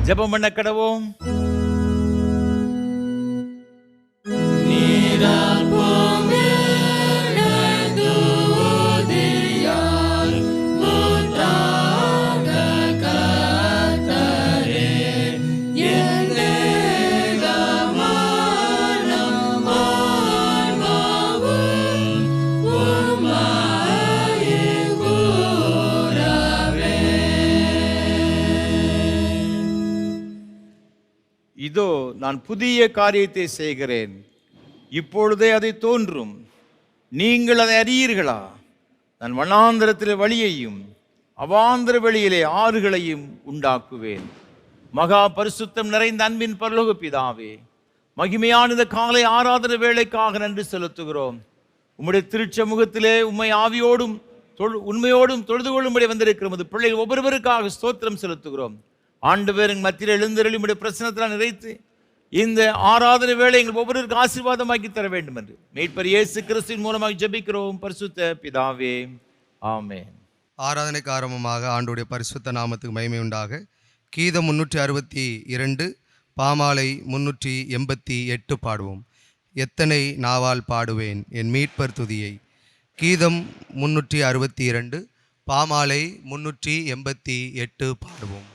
ஜெபம் பண்ண கடவோம். இதோ நான் புதிய காரியத்தை செய்கிறேன், இப்பொழுதே அதை தோன்றும், நீங்கள் அதை அறியீர்களா? நான் வனாந்தரத்தில் வழியையும் அவாந்தர வெளியிலே ஆறுகளையும் உண்டாக்குவேன். மகா பரிசுத்தம் நிறைந்த அன்பின் பரலோக பிதாவே, மகிமையான இந்த காலை ஆராதனை வேளைக்காக நன்றி செலுத்துகிறோம். உம்முடைய திருச்சமூகத்திலே உம்மை ஆவியோடும் உண்மையோடும் தொழுது கொள்ளும்படி வந்திருக்கிற பிள்ளைகள் ஒவ்வொருவருக்காக ஸ்தோத்திரம் செலுத்துகிறோம். ஆண்டவரின் மத்தியில் எழுந்தருளி உம்முடைய பிரசன்னத்தால் நிறைத்து இந்த ஆராதனை வேளை எங்கள் ஒவ்வொருவருக்கு ஆசீர்வாதமாக்கி தர வேண்டும் என்று மீட்பர் இயேசு கிறிஸ்துவின் மூலமாக ஜெபிக்கிறோம் பரிசுத்த பிதாவே, ஆமென். ஆராதனைக்கு ஆரம்பமாக ஆண்டோடைய பரிசுத்த நாமத்துக்கு மகிமை உண்டாக கீதம் 362 பாமாலை 388 பாடுவோம். எத்தனை நாவால் பாடுவேன் என் மீட்பர் துதியை. கீதம் 362 பாமாலை 388 பாடுவோம்.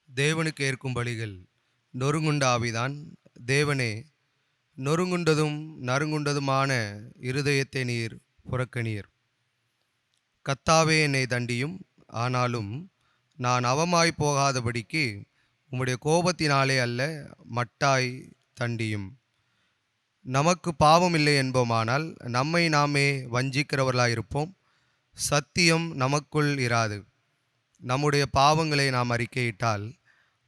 தேவனுக்கு ஏற்கும் பலிகள் நொறுங்குண்ட ஆவிதான். தேவனே, நொறுங்குண்டதும் நறுங்குண்டதுமான இருதயத்தை நீர் புறக்கணீர். கர்த்தாவே, என்னை தண்டியும், ஆனாலும் நான் அவமாய் போகாதபடிக்கு உம்முடைய கோபத்தினாலே அல்ல, மட்டாய் தண்டியும். நமக்கு பாவம் இல்லை என்போமானால் நம்மை நாமே வஞ்சிக்கிறவர்களாயிருப்போம், சத்தியம் நமக்குள் இராது. நம்முடைய பாவங்களை நாம் அறிக்கையிட்டால்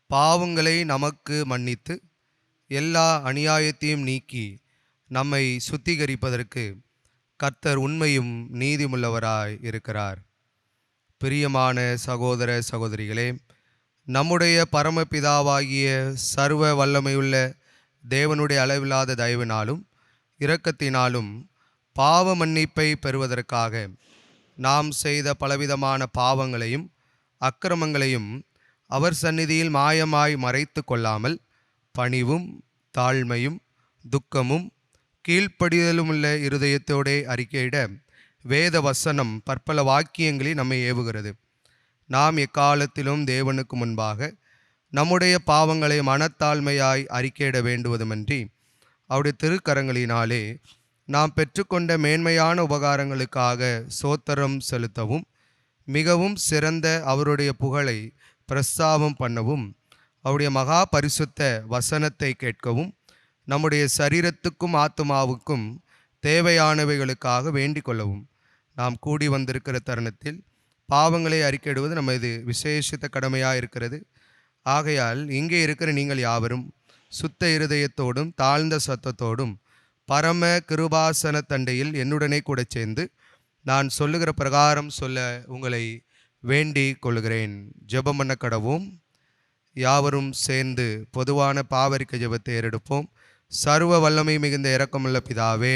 பாவங்களை நமக்கு மன்னித்து எல்லா அநியாயத்தையும் நீக்கி நம்மை சுத்திகரிப்பதற்கு கர்த்தர் உண்மையும் நீதியுள்ளவராய் இருக்கிறார். பிரியமான சகோதர சகோதரிகளே, நம்முடைய பரமபிதாவாகிய சர்வ வல்லமையுள்ள தேவனுடைய அளவில்லாத தயவினாலும் இரக்கத்தினாலும் பாவ மன்னிப்பை பெறுவதற்காக நாம் செய்த பலவிதமான பாவங்களையும் அக்கிரமங்களையும் அவர் சந்நிதியில் மாயமாய் மறைத்து கொள்ளாமல் பணிவும் தாழ்மையும் துக்கமும் கீழ்ப்படிதலுமுள்ள இருதயத்தோடே அறிக்கையிட வேத வசனம் பற்பல வாக்கியங்களில் நம்மை ஏவுகிறது. நாம் எக்காலத்திலும் தேவனுக்கு முன்பாக நம்முடைய பாவங்களை மனத்தாழ்மையாய் அறிக்கையிட வேண்டுவதுமன்றி அவருடைய திருக்கரங்களினாலே நாம் பெற்றுக்கொண்ட மேன்மையான உபகாரங்களுக்காக சோத்திரம் செலுத்தவும் மிகவும் சிறந்த அவருடைய புகழை பிரஸ்தாபம் பண்ணவும் அவருடைய மகா பரிசுத்த வசனத்தை கேட்கவும் நம்முடைய சரீரத்துக்கும் ஆத்துமாவுக்கும் தேவையானவைகளுக்காக வேண்டிக் கொள்ளவும் நாம் கூடி வந்திருக்கிற தருணத்தில் பாவங்களை அறிக்கையிடுவது நமது விசேஷித்த கடமையாக இருக்கிறது. ஆகையால் இங்கே இருக்கிற நீங்கள் யாவரும் சுத்த இருதயத்தோடும் தாழ்ந்த சத்தத்தோடும் பரம கிருபாசன தண்டையில் என்னுடனே கூட சேர்ந்து நான் சொல்லுகிற பிரகாரம் சொல்ல உங்களை வேண்டிக் கொள்கிறேன். ஜெபம் பண்ண கடவோம். யாவரும் சேர்ந்து பொதுவான பாவரிக்க ஜெபத்தை ஏறெடுப்போம். சர்வ வல்லமை மிகுந்த இரக்கமுள்ள பிதாவே,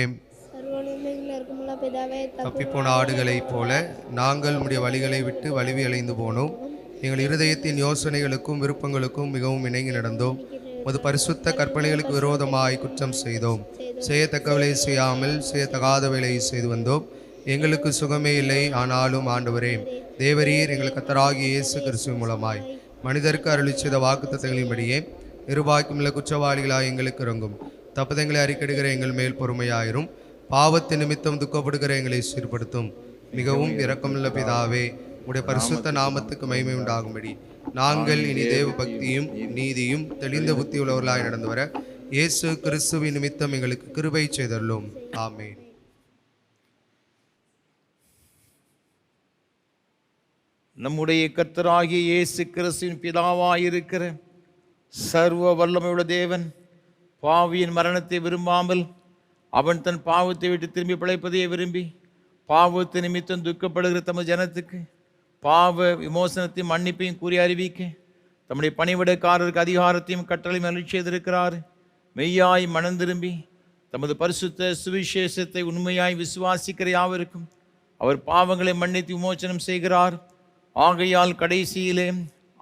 தப்பிப்போன ஆடுகளைப் போல நாங்கள் உம்முடைய வழிகளை விட்டு வலிவி அலைந்து போனோம். எங்கள் இருதயத்தின் யோசனைகளுக்கும் விருப்பங்களுக்கும் மிகவும் இணங்கி நடந்தோம். உமது பரிசுத்த கற்பனைகளுக்கு விரோதமாய் குற்றம் செய்தோம். செய்யத்தக்கவளை செய்யாமல் செய்யத்தகாதவளை செய்து வந்தோம். எங்களுக்கு சுகமே இல்லை. ஆனாலும் ஆண்டவரே தேவரீர் எங்கள் கர்த்தராகிய இயேசு கிறிஸ்து மூலமாய் மனிதருக்கு அருளி செய்த வாக்குத்தத்தங்களின்படியே நிர்வாகிக்குமுள்ள குற்றவாளிகளாய் எங்களுக்கு இறங்கும். தப்பதங்களை அறிக்கையிடுகிற எங்கள் மேல் பொறுமையாயிரும். பாவத்தின் நிமித்தம் துக்கப்படுகிற எங்களை சீர்படுத்தும். மிகவும் இரக்கமுள்ள பிதாவே, உடைய பரிசுத்த நாமத்துக்கு மகிமை உண்டாகும்படி நாங்கள் இனி தேவ பக்தியும் நீதியும் தெளிந்த புத்தி உள்ளவர்களாய் நடந்து வர இயேசு கிறிஸ்துவின் நிமித்தம் எங்களுக்கு கிருபை செய்தருளும். ஆமென். நம்முடைய கர்த்தராகிய இயேசு கிறிஸ்துவின் பிதாவாயிருக்கிற சர்வ வல்லமையுள்ள தேவன் பாவியின் மரணத்தை விரும்பாமல் அவன் தன் பாவத்தை விட்டு திரும்பி பிழைப்பதையே விரும்பி பாவத்தை நிமித்தம் துக்கப்படுகிற தமது ஜனத்துக்கு பாவ விமோசனத்தையும் மன்னிப்பையும் கூறி அறிவிக்க தம்முடைய பணிவிடைக்காரருக்கு அதிகாரத்தையும் கட்டளையும் அருளி செய்திருக்கிறார். மெய்யாய் மனம் திரும்பி தமது பரிசுத்த சுவிசேஷத்தை உண்மையாய் விசுவாசிக்கிற யாவருக்கும் அவர் பாவங்களை மன்னித்து விமோசனம் செய்கிறார். ஆகையால் கடைசியிலே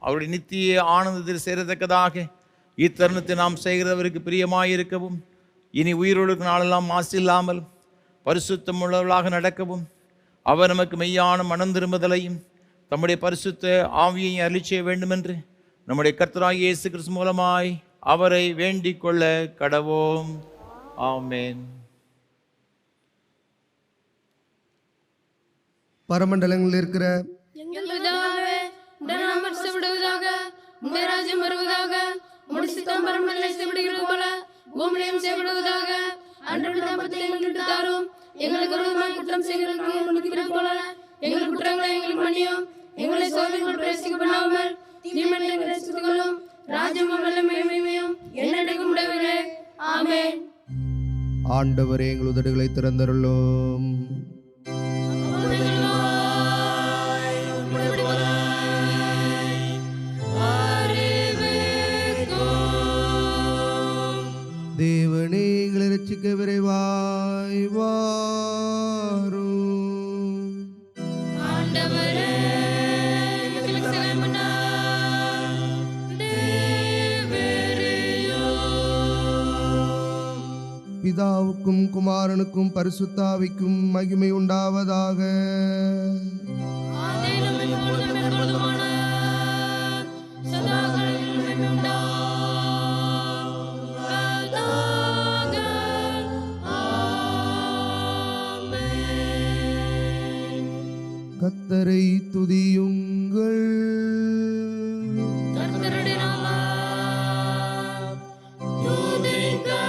அவருடைய நித்திய ஆனந்தத்தில் சேரத்தக்கதாக இத்தருணத்தை நாம் செய்கிறவருக்கு பிரியமாயிருக்கவும் இனி உயிரோடு நாளெல்லாம் மாசில்லாமல் பரிசுத்தம் உள்ளவர்களாக நடக்கவும் அவர் நமக்கு மெய்யான மனம் திரும்புதலையும் தம்முடைய பரிசுத்த ஆவியை அருளி செய்ய வேண்டுமென்று நம்முடைய கர்த்தராகிய இயேசு கிறிஸ்து மூலமாய் அவரை வேண்டிக் கொள்ள கடவோம். ஆமென். பரமண்டலங்களில் இருக்கிற எங்கள் பிதாவே, உம்முடைய நாமம் பரிசுத்தப்படுவதாக, உம்முடைய ராஜ்யம் வருவதாக, உம்முடைய சித்தம் பரமண்டலத்திலே செய்யப்படுகிறது போல பூமியிலும் செய்யப்படுவதாக. அன்றாட அப்பத்தை எங்களுக்கு தாரும். எங்களுக்கு விரோதமாக குற்றம் செய்கிறவர்களுக்கு மன்னிக்கிறது போல எங்கள் குற்றங்களை எங்களுக்கு மன்னியும். எங்களை சோதனைக்குள் பிரவேசிக்க பண்ணாமல் தீமையை ரட்சித்துக் கொள்ளும். ராஜ்யமும் வல்லமையும் மகிமையும் என்னைக்கும் உடையவரே. ஆமென். ஆண்டவரே, எங்கள் உதடுகளை திறந்தருளும். தேவனே, எங்களை ரட்சிக்க விரைவாய் வாரும். ஆண்டவரே, எங்களுக்கு சகாயம் பண்ண பிதாவுக்கும் குமாரனுக்கும் பரிசுத்தாவிக்கும் மகிமை உண்டாவதாக. கர்த்தரை துதியுங்கள். கர்த்தருடைய நாமம் துதிக்கப்படும்.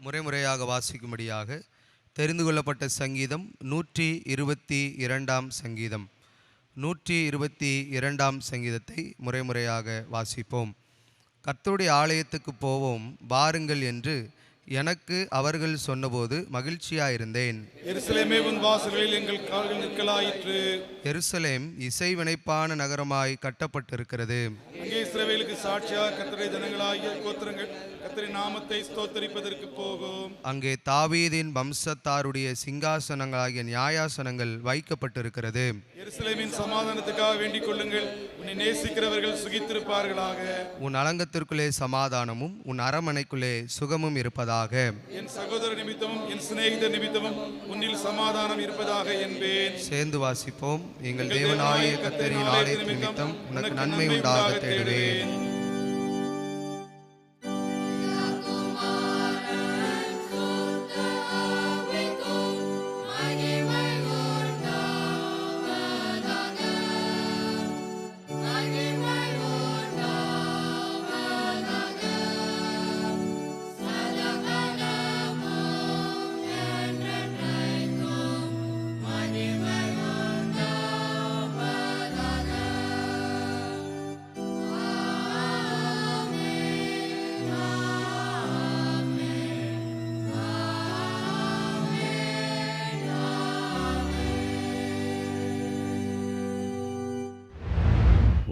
முறைமுறையாக வாசிக்கும்படியாக தெரிந்து கொள்ளப்பட்ட சங்கீதம் 122 சங்கீதம். 122 சங்கீதத்தை முறைமுறையாக வாசிப்போம். கர்த்தருடைய ஆலயத்துக்கு போவோம் வாருங்கள் என்று எனக்கு அவர்கள் சொன்னபோது மகிழ்ச்சியாயிருந்தேன். எருசலேமே உன் வாசல்களில் எங்கள் கால்கள் நிற்கலாயிற்று. எருசலேம் இசைவினைப்பான நகரமாய் கட்டப்பட்டிருக்கிறது. அங்கே இஸ்ரவேலுக்கு சாட்சியாக கர்த்தருடைய ஜனங்களாகிய கோத்திரங்கள் கர்த்தரின் நாமத்தை ஸ்தோத்தரிப்பதற்கு போகும். அங்கே தாவீதின் வம்சத்தாருடைய சிங்காசனங்களாகிய நியாயாசனங்கள் வைக்கப்பட்டிருக்கிறது. எருசலேமின் சமாதானத்துக்காக வேண்டிக் கொள்ளுங்கள். உன்னை நேசிக்கிறவர்கள் சுகித்திருப்பார்களாக. உன் அலங்கத்திற்குள்ளே சமாதானமும் உன் அரமனைக்குள்ளே சுகமும் இருப்பதாக. என் சகோதர நிமித்தமும் என் சிநேகிதர் நிமித்தமும் உன்னில் சமாதானம் இருப்பதாக என்பேன். சேர்ந்து வாசிப்போம். எங்கள் தேவனாகிய கர்த்தரின் ஆலயத்தின் நிமித்தம் உனக்கு நன்மை உண்டாக தேடுவேன்.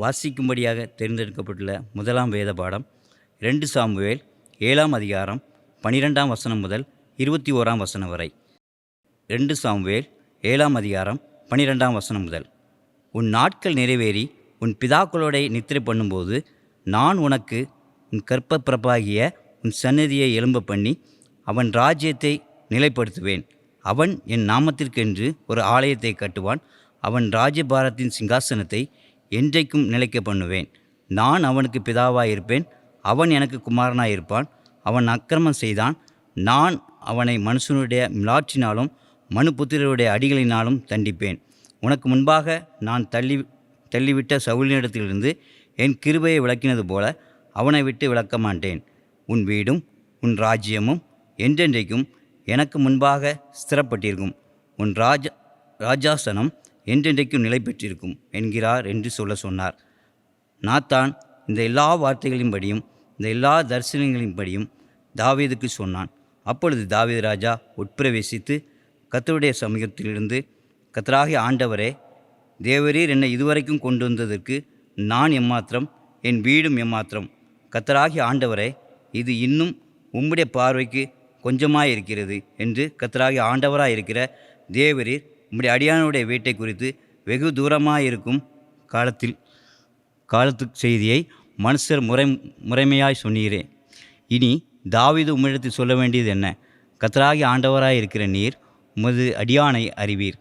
வாசிக்கும்படியாக தேர்ந்தெடுக்கப்பட்டுள்ள முதலாம் வேத பாடம் 2 சாமுவேல் 7ஆம் அதிகாரம் 12ஆம் வசனம் முதல் 21ஆம் வசனம் வரை. 2 சாமுவேல் 7ஆம் அதிகாரம் 12ஆம் வசனம் முதல். உன் நாட்கள் நிறைவேறி உன் பிதாக்களோட நித்திரை பண்ணும்போது நான் உனக்கு உன் கற்பப்பிறப்பாகிய உன் சன்னதியை எழும்ப பண்ணி அவன் ராஜ்யத்தை நிலைப்படுத்துவேன். அவன் என் நாமத்திற்கென்று ஒரு ஆலயத்தை கட்டுவான். அவன் ராஜ்யபாரத்தின் சிங்காசனத்தை என்றைக்கும் நிலைக்க பண்ணுவேன். நான் அவனுக்கு பிதாவாயிருப்பேன், அவன் எனக்கு குமாரனாயிருப்பான். அவன் அக்கிரமம் செய்தான், நான் அவனை மனுஷனுடைய மிலாற்றினாலும் மனுபுத்திரருடைய அடிகளினாலும் தண்டிப்பேன். உனக்கு முன்பாக நான் தள்ளிவிட்ட சவுலினிடத்திலிருந்து என் கிருபையை விளக்கினது போல அவனை விட்டு விளக்க மாட்டேன். உன் வீடும் உன் ராஜ்யமும் என்றென்றைக்கும் எனக்கு முன்பாக ஸ்திரப்பட்டிருக்கும். உன் ராஜாசனம் என்றென்றைக்கும் நிலை பெற்றிருக்கும் என்கிறார் என்று சொன்னார். நாத்தான் இந்த எல்லா வார்த்தைகளின்படியும் இந்த எல்லா தரிசனங்களின்படியும் தாவீதுக்கு சொன்னான். அப்பொழுது தாவீது ராஜா உட்பிரவேசித்து கர்த்தருடைய சமூகத்திலிருந்து, கர்த்தராகிய ஆண்டவரே, தேவரீர் என்னை இதுவரைக்கும் கொண்டு வந்ததற்கு நான் எம்மாத்திரம், என் வீடும் எம்மாத்திரம். கர்த்தராகிய ஆண்டவரே, இது இன்னும் உம்முடைய பார்வைக்கு கொஞ்சமாயிருக்கிறது என்று கர்த்தராகிய ஆண்டவராயிருக்கிற தேவரீர் உம்முடைய அடியானுடைய வீட்டை குறித்து வெகு தூரமாயிருக்கும் காலத்து செய்தியை மனுஷர் முறைமையாய் சொன்னீரே. இனி தாவீது உம்மிடத்தில் சொல்ல வேண்டியது என்ன? கர்த்தராகிய ஆண்டவராயிருக்கிற நீர் உமது அடியானை அறிவீர்.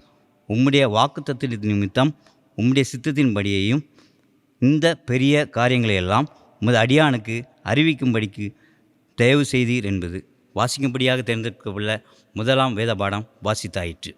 உம்முடைய வாக்குத்தத்தத்தின் நிமித்தம் உம்முடைய சித்தத்தின்படியையும் இந்த பெரிய காரியங்களையெல்லாம் உமது அடியானுக்கு அறிவிக்கும்படிக்கு தயவு செய்தீர் என்பது. வாசிக்கும்படியாக தேர்ந்தெடுக்கப்பட்டுள்ள முதலாம் வேத பாடம் வாசித்தாயிற்று.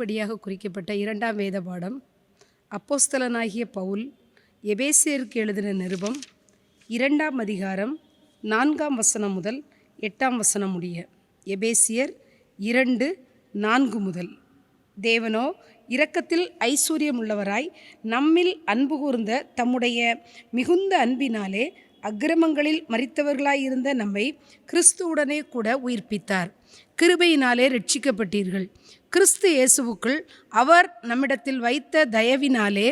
வாசிக்கும்படியாக குறிக்கப்பட்ட 2ஆம் வேத பாடம் அப்போஸ்தலனாகிய பவுல் எபேசியருக்கு எழுதின நிருபம் 2ஆம் அதிகாரம் 4ஆம் வசனம் முதல் 8ஆம் வசனம் முடிய. எபேசியர் 2:4 முதல். தேவனோ இரக்கத்தில் ஐஸ்வர்யமுள்ளவராய் நம்மில் அன்பு கூர்ந்த தம்முடைய மிகுந்த அன்பினாலே அக்கிரமங்களில் மரித்தவர்களாயிருந்த நம்மை கிறிஸ்துவுடனே கூட உயிர்ப்பித்தார். கிருபையினாலே ரட்சிக்கப்பட்டீர்கள். கிறிஸ்து இயேசுவுக்குள் அவர் நம்மிடத்தில் வைத்த தயவினாலே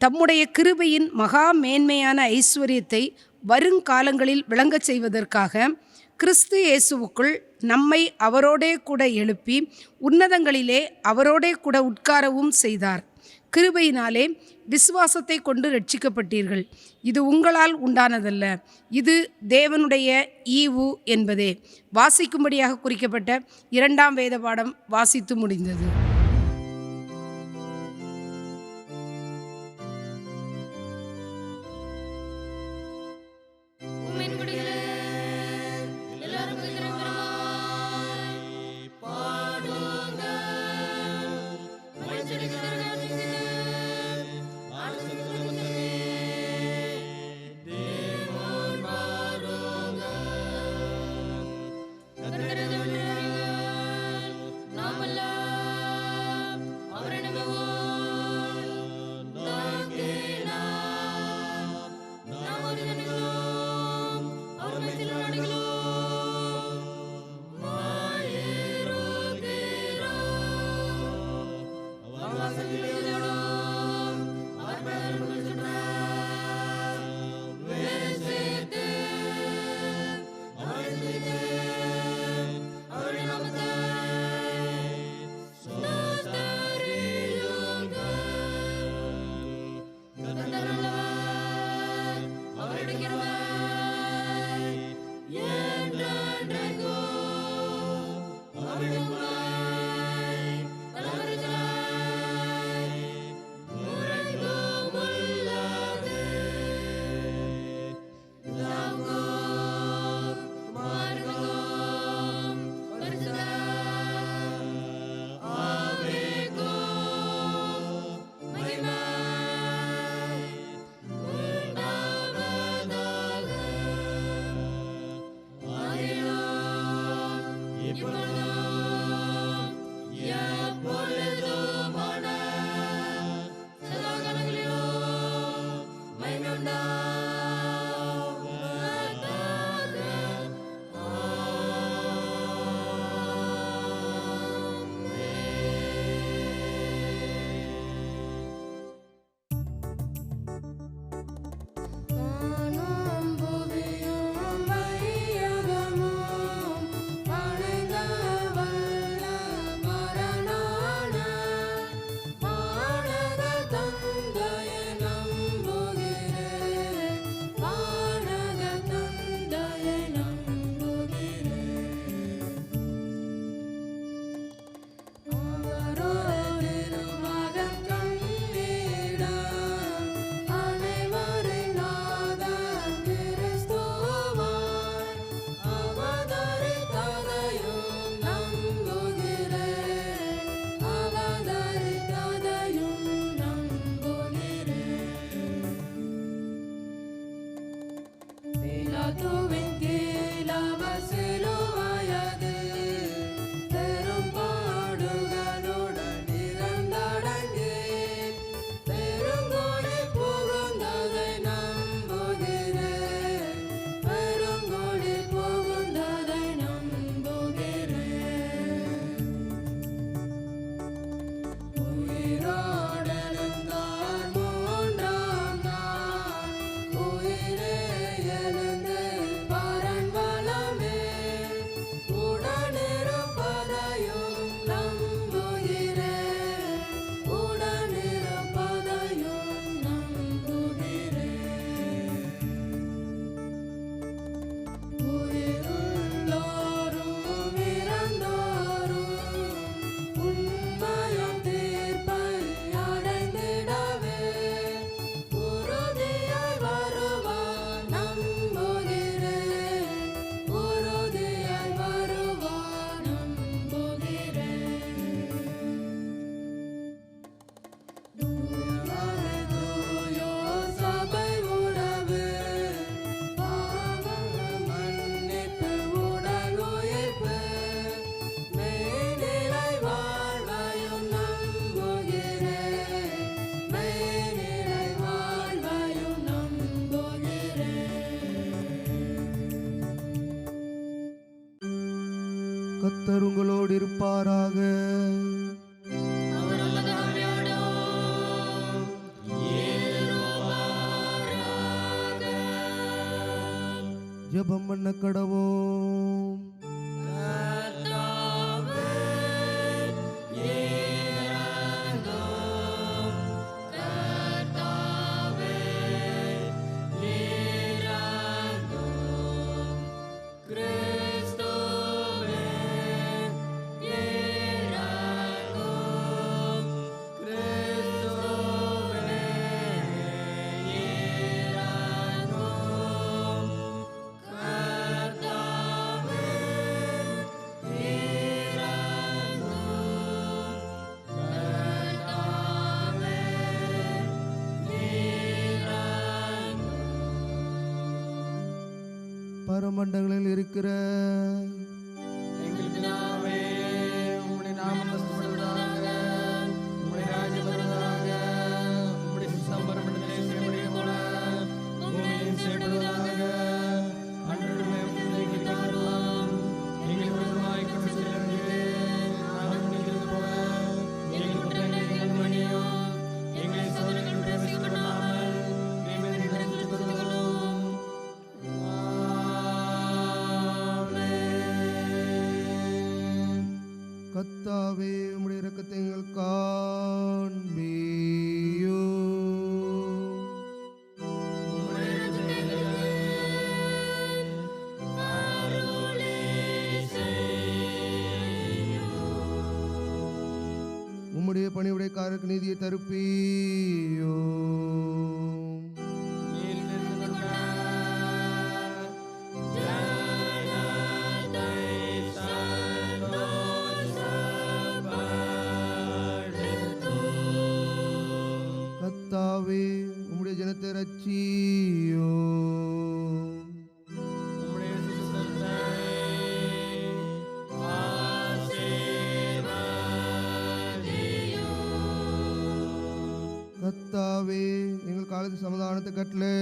தம்முடைய கிருபையின் மகா மேன்மையான ஐஸ்வர்யத்தை வருங்காலங்களில் விளங்கச் செய்வதற்காக கிறிஸ்து இயேசுவுக்குள் நம்மை அவரோடே கூட எழுப்பி உன்னதங்களிலே அவரோடே கூட உட்காரவும் செய்தார். கிருபையினாலே விசுவாசத்தை கொண்டு ரட்சிக்கப்பட்டீர்கள். இது உங்களால் உண்டானதல்ல, இது தேவனுடைய ஈவு என்பதே. வாசிக்கும்படியாக குறிக்கப்பட்ட 2ஆம் வேத பாடம் வாசித்து முடிந்தது. கர்த்தர் உங்களோடு இருப்பாராக. ஜெபம் பண்ண கடவோம். பரமண்டங்களில் இருக்கிற எங்கள் பிதாவே, உம்முடைய நாமம் மகிமைப்படுவதாக, உம்முடைய ராஜ்யம் வருவதாக, உம்முடைய சித்தம் பரமண்டலத்திலே செய்யப்படுவது போல பூமியிலும் செய்யப்படுவதாக. அன்றாட உணவை எங்களுக்கு தாரும். எங்கள் விரோதமாய் குற்றம் செய்தவர்களே, நாங்கள் மன்னிக்கிறது போல எங்கள் குற்றங்களை மன்னியும். எங்களை சோதனைகளில் பிரவேசிக்கவிடாமல் தீமையிலிருந்து ரட்சித்துக் கொள்ளும். கர்த்தாவே, உம்முடைய இரக்கத்தை எங்கள் காண்பியும். உம்முடைய பணிவுடைக்காரருக்கு நீதியை தருப்பியும். கர்த்தாவே, உம்முடைய ஜனத்தை ரட்சியும். உம்முடைய சித்தத்தை கர்த்தாவே, எங்கள் காலத்து சமாதானத்தை கட்டளையிடும்.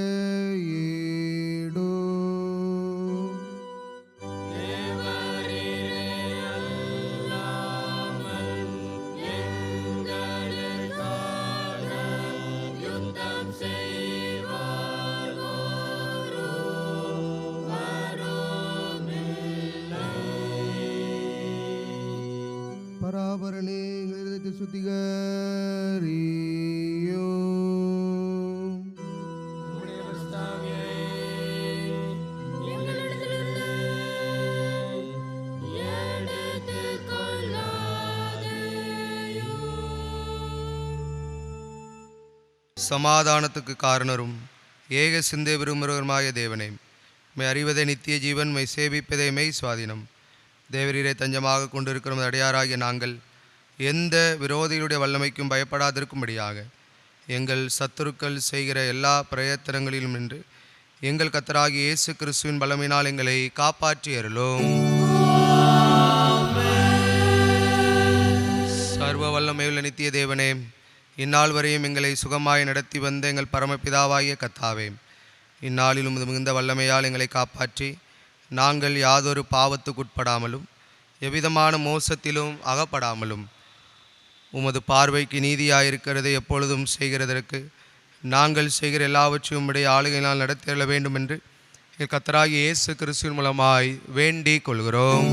பராபரனே, எங்கள் இதயத்தை சுத்திகரியும். உம்முடைய பரிசுத்தாவியை எங்களிடத்திலிருந்து எடுத்துக் கொள்ளாதேயும். சமாதானத்துக்கு காரணரும் ஏக சிந்தை விரும்புகிறவருமாய தேவனே, மை அறிவதே நித்திய ஜீவன், மை சேவிப்பதே மெய் சுவாதீனம். தேவரீரை தஞ்சமாக கொண்டிருக்கிற அடியாராகிய நாங்கள் எந்த விரோதிகளுடைய வல்லமைக்கும் பயப்படாதிருக்கும்படியாக எங்கள் சத்துருக்கள் செய்கிற எல்லா பிரயத்தனங்களிலும் நின்று எங்கள் கர்த்தராகிய இயேசு கிறிஸ்துவின் பலமினால் எங்களை காப்பாற்றி அருளும். சர்வ வல்லமையுள்ள நித்திய தேவனே, இந்நாள் வரையும் எங்களை சுகமாய் நடத்தி வந்த எங்கள் பரமபிதாவாகிய கர்த்தாவே, இந்நாளிலும் உமது மிகுந்த வல்லமையால் எங்களை காப்பாற்றி நாங்கள் யாதொரு பாவத்துக்குட்படாமலும் எவ்விதமான மோசத்திலும் அகப்படாமலும் உமது பார்வைக்கு நீதியாயிருக்கிறதை எப்பொழுதும் செய்கிறதற்கு நாங்கள் செய்கிற எல்லாவற்றையும் உம்முடைய ஆளுகையினால் நடத்திட வேண்டும் என்று எங்கள் கர்த்தராகிய இயேசு கிறிஸ்துவின் மூலமாய் வேண்டிக் கொள்கிறோம்.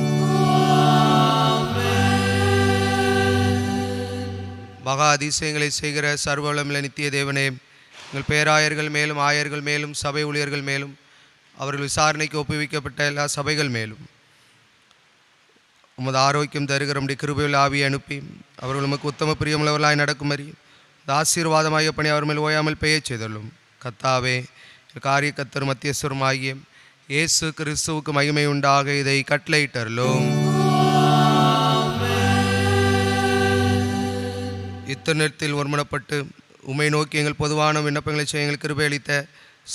மகா அதிசயங்களை செய்கிற சர்வ வல்லமையுள்ள நித்திய தேவனே, எங்கள் பேராயர்கள் மேலும் ஆயர்கள் மேலும் சபை ஊழியர்கள் மேலும் அவர்கள் விசாரணைக்கு ஒப்புவிக்கப்பட்ட எல்லா சபைகள் மேலும் உமது ஆரோக்கியம் தருகிற நம்முடைய கிருபையுள்ள ஆவியை அனுப்பி அவர்கள் உமக்கு உத்தம பிரியமுள்ளவர்களாய் நடக்கும்படி இந்த ஆசீர்வாதமாகிய பணி அவர் மேல் ஓயாமல் பெய்யச் செய்துள்ளோம். கர்த்தாவே, காரிய கர்த்தர் மத்தியஸ்வரமாகிய இயேசு கிறிஸ்துவுக்கு மகிமை உண்டாக இதை கட்டளையிட்டருளும். இத்தருணத்தில் ஒருமனப்பட்டு உம்மை நோக்கி எங்கள் பொதுவான விண்ணப்பங்களை செய்ய எங்கள் கிருபை அளித்த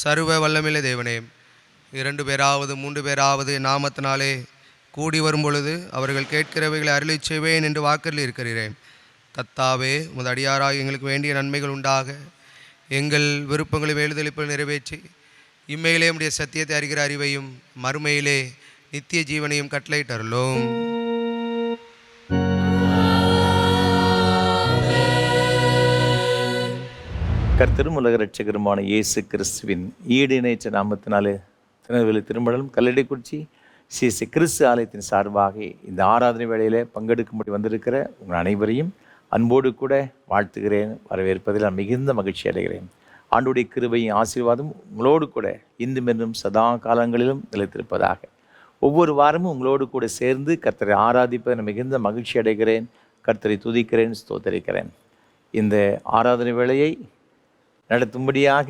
சர்வ வல்லமையுள்ள தேவனே, 2 பேராவது 3 பேராவது நாமத்தினாலே கூடி வரும் பொழுது அவர்கள் கேட்கிறவைகளை அருளி செய்வேன் என்று வாக்கில் இருக்கிறேன். கர்த்தாவே, உமது அடியாராக எங்களுக்கு வேண்டிய நன்மைகள் உண்டாக எங்கள் விருப்பங்களை வேண்டுதலிப்பில் நிறைவேற்றி இம்மையிலே உம்முடைய சத்தியத்தை அறிகிற அறிவையும் மறுமையிலே நித்திய ஜீவனையும் கட்டளையிட்டருளும். கர்த்தரும் உலக ரட்சகருமான இயேசு கிறிஸ்துவின் ஈடு இணைச்ச நாமத்தினாலே திருநெல்வேலி திருமணம் கல்லடைக்குறிச்சி சிஎஸ்சி கிறிஸ்து ஆலயத்தின் சார்பாக இந்த ஆராதனை வேளையில் பங்கெடுக்கும்படி வந்திருக்கிற உங்கள் அனைவரையும் அன்போடு கூட வாழ்த்துகிறேன். வரவேற்பதில் நான் மிகுந்த மகிழ்ச்சி அடைகிறேன். ஆண்டுடைய கிருபையும் ஆசீர்வாதம் உங்களோடு கூட இன்றும் என்றும் சதா காலங்களிலும் நிலைத்திருப்பதாக. ஒவ்வொரு வாரமும் உங்களோடு கூட சேர்ந்து கர்த்தரை ஆராதிப்பதை மிகுந்த மகிழ்ச்சி அடைகிறேன். கர்த்தரை துதிக்கிறேன், ஸ்தோத்தரிக்கிறேன். இந்த ஆராதனை வேளையை நடத்தும்படியாக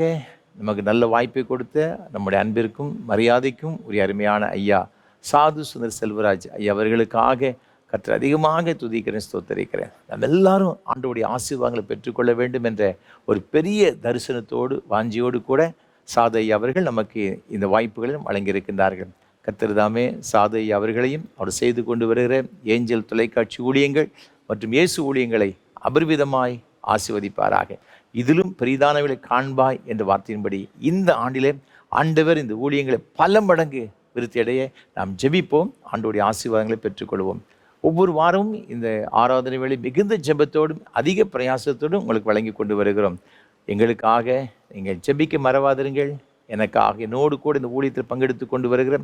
நமக்கு நல்ல வாய்ப்பை கொடுத்த நம்முடைய அன்பிற்கும் மரியாதைக்கும் உரிய அருமையான ஐயா சாது சுந்தர் செல்வராஜ் ஐயா அவர்களுக்காக கர்த்தரை அதிகமாக துதிக்கிறேன், ஸ்தோத்தரிக்கிறேன். நம்ம எல்லாரும் ஆண்டவருடைய ஆசீர்வாதங்களை பெற்றுக்கொள்ள வேண்டும் என்ற ஒரு பெரிய தரிசனத்தோடு வாஞ்சியோடு கூட சாது ஐயா அவர்கள் நமக்கு இந்த வாய்ப்புகளையும் வழங்கியிருக்கின்றார்கள். கர்த்தர் தாமே சாது ஐயா அவர்களையும் அவர் செய்து கொண்டு வருகிற ஏஞ்சல் தொலைக்காட்சி ஊழியங்கள் மற்றும் இயேசு ஊழியங்களை அபரிவிதமாய் ஆசீர்வதிப்பாராக. இதிலும் பெரிதானவர்களை காண்பாய் என்ற வார்த்தையின்படி இந்த ஆண்டிலே ஆண்டவர் இந்த ஊழியங்களை பல மடங்கு விருத்தியடைய நாம் ஜெபிப்போம். ஆண்டவருடைய ஆசீர்வாதங்களை பெற்றுக்கொள்வோம். ஒவ்வொரு வாரமும் இந்த ஆராதனை வேளை மிகுந்த ஜெபத்தோடும் அதிக பிரயாசத்தோடும் உங்களுக்கு வழங்கி கொண்டு வருகிறோம். எங்களுக்காக நீங்கள் ஜெபிக்க மறவாதிருங்கள். எனக்காக என்னோடு கூட இந்த ஊழியத்தில் பங்கெடுத்து கொண்டு வருகிற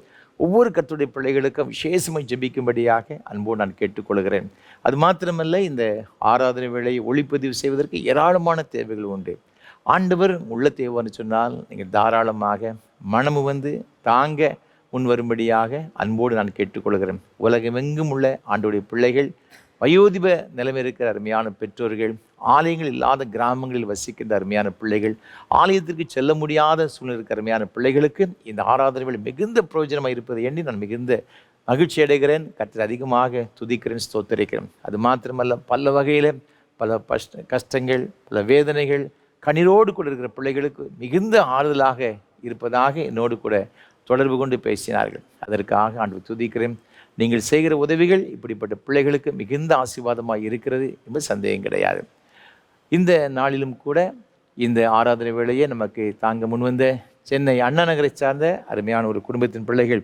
ஒவ்வொரு கர்த்தருடைய பிள்ளைகளுக்கும் விசேஷமாக ஜெபிக்கும்படியாக அன்போடு நான் கேட்டுக்கொள்கிறேன். அது மாத்திரமல்ல, இந்த ஆராதனை வேளையை ஒளிப்பதிவு செய்வதற்கு ஏராளமான தேவைகள் உண்டு. ஆண்டவர் உள்ள தேவைன்னு சொன்னால் நீங்கள் தாராளமாக மனமு வந்து தாங்க முன் வரும்படியாக அன்போடு நான் கேட்டுக்கொள்கிறேன். உலகமெங்கும் உள்ள ஆண்டவருடைய பிள்ளைகள், வயோதிப நிலைமை இருக்கிற அருமையான பெற்றோர்கள், ஆலயங்கள் இல்லாத கிராமங்களில் வசிக்கின்ற அருமையான பிள்ளைகள், ஆலயத்திற்கு செல்ல முடியாத சூழ்நிலை இருக்கிற அருமையான பிள்ளைகளுக்கு இந்த ஆராதனைகள் மிகுந்த பிரயோஜனமாக இருப்பதை எண்ணி நான் மிகுந்த மகிழ்ச்சி அடைகிறேன். கர்த்தரை அதிகமாக துதிக்கிறேன், ஸ்தோத்தரிக்கிறேன். அது மாத்திரமல்ல, பல வகையில் பல கஷ்டங்கள், பல வேதனைகள், கண்ணீரோடு கூட இருக்கிற பிள்ளைகளுக்கு மிகுந்த ஆறுதலாக இருப்பதாக என்னோடு கூட தொடர்பு கொண்டு பேசினார்கள். அதற்காக ஆண்டவரை துதிக்கிறேன். நீங்கள் செய்கிற உதவிகள் இப்படிப்பட்ட பிள்ளைகளுக்கு மிகுந்த ஆசீர்வாதமாக இருக்கிறது என்பது சந்தேகம் கிடையாது. இந்த நாளிலும் கூட இந்த ஆராதனை வேளையை நமக்கு தாங்க முன்வந்த சென்னை அண்ணா நகரை சார்ந்த அருமையான ஒரு குடும்பத்தின் பிள்ளைகள்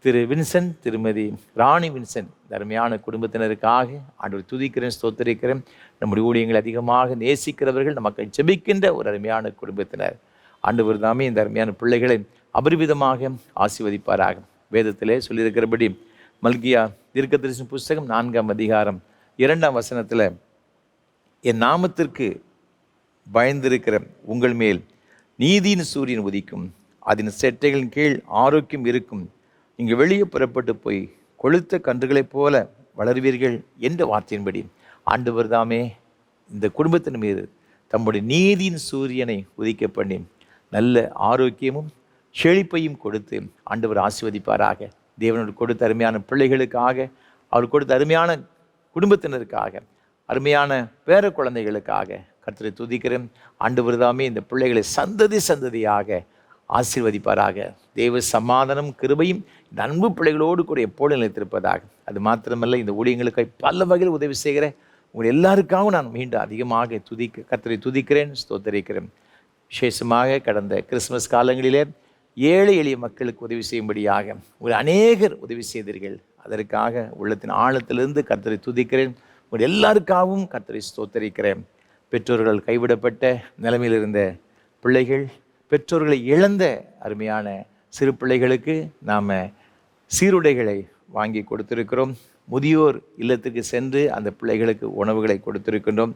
திரு வின்சென்ட், திருமதி ராணி வின்சென்ட், இந்த அருமையான குடும்பத்தினருக்காக ஆண்டவரை துதிக்கிறேன், ஸ்தோத்தரிக்கிறேன். நம்முடைய ஊழியங்களை அதிகமாக நேசிக்கிறவர்கள், நமக்கு ஜெபிக்கின்ற ஒரு அருமையான குடும்பத்தினர். ஆண்டவர் தாமே இந்த அருமையான பிள்ளைகளை அபரிவிதமாக ஆசீர்வதிப்பாராக. வேதத்திலே சொல்லியிருக்கிறபடி மல்கியா தீர்க்கதரிசன புஸ்தகம் 4ஆம் அதிகாரம் 2ஆம் வசனத்தில், என் நாமத்திற்கு பயந்திருக்கிற உங்கள் மேல் நீதியின் சூரியன் உதிக்கும், அதன் செட்டைகளின் கீழ் ஆரோக்கியம் இருக்கும், நீங்கள் வெளியே புறப்பட்டு போய் கொளுத்த கன்றுகளைப் போல வளர்வீர்கள் என்ற வார்த்தையின்படி ஆண்டவர் தாமே இந்த குடும்பத்தின் மீது தம்முடைய நீதியின் சூரியனை உதிக்க பண்ணி நல்ல ஆரோக்கியமும் செழிப்பையும் கொடுத்து ஆண்டவர் ஆசீர்வதிப்பாராக. தேவனோடு கொடுத்த அருமையான பிள்ளைகளுக்காக, அவர் கொடுத்த அருமையான குடும்பத்தினருக்காக, அருமையான பேர குழந்தைகளுக்காக கர்த்தரை துதிக்கிறேன். ஆண்டவர் தாமே இந்த பிள்ளைகளை சந்ததி சந்ததியாக ஆசீர்வதிப்பாராக. தேவ சமாதானம் கிருபையும் இந்த அன்பு பிள்ளைகளோடு கூட எப்போது நிலைத்திருப்பதாக. அது மாத்திரமல்ல, இந்த ஊழியங்களுக்காக பல வகையில் உதவி செய்கிற உங்கள் எல்லாருக்காகவும் நான் மீண்டும் அதிகமாக கர்த்தரை துதிக்கிறேன், ஸ்தோத்தரிக்கிறேன். விசேஷமாக கடந்த கிறிஸ்துமஸ் காலங்களிலே ஏழை எளிய மக்களுக்கு உதவி செய்யும்படியாக ஒரு அநேகர் உதவி செய்தீர்கள். அதற்காக உள்ளத்தின் ஆழத்திலிருந்து கர்த்தரை துதிக்கிறேன். உங்கள் எல்லாருக்காகவும் கர்த்தரை ஸ்தோத்தரிக்கிறேன். பெற்றோர்கள் கைவிடப்பட்ட நிலைமையில் இருந்த பிள்ளைகள், பெற்றோர்களை இழந்த அருமையான சிறு பிள்ளைகளுக்கு நாம் சீருடைகளை வாங்கி கொடுத்திருக்கிறோம். முதியோர் இல்லத்துக்கு சென்று அந்த பிள்ளைகளுக்கு உணவுகளை கொடுத்திருக்கின்றோம்.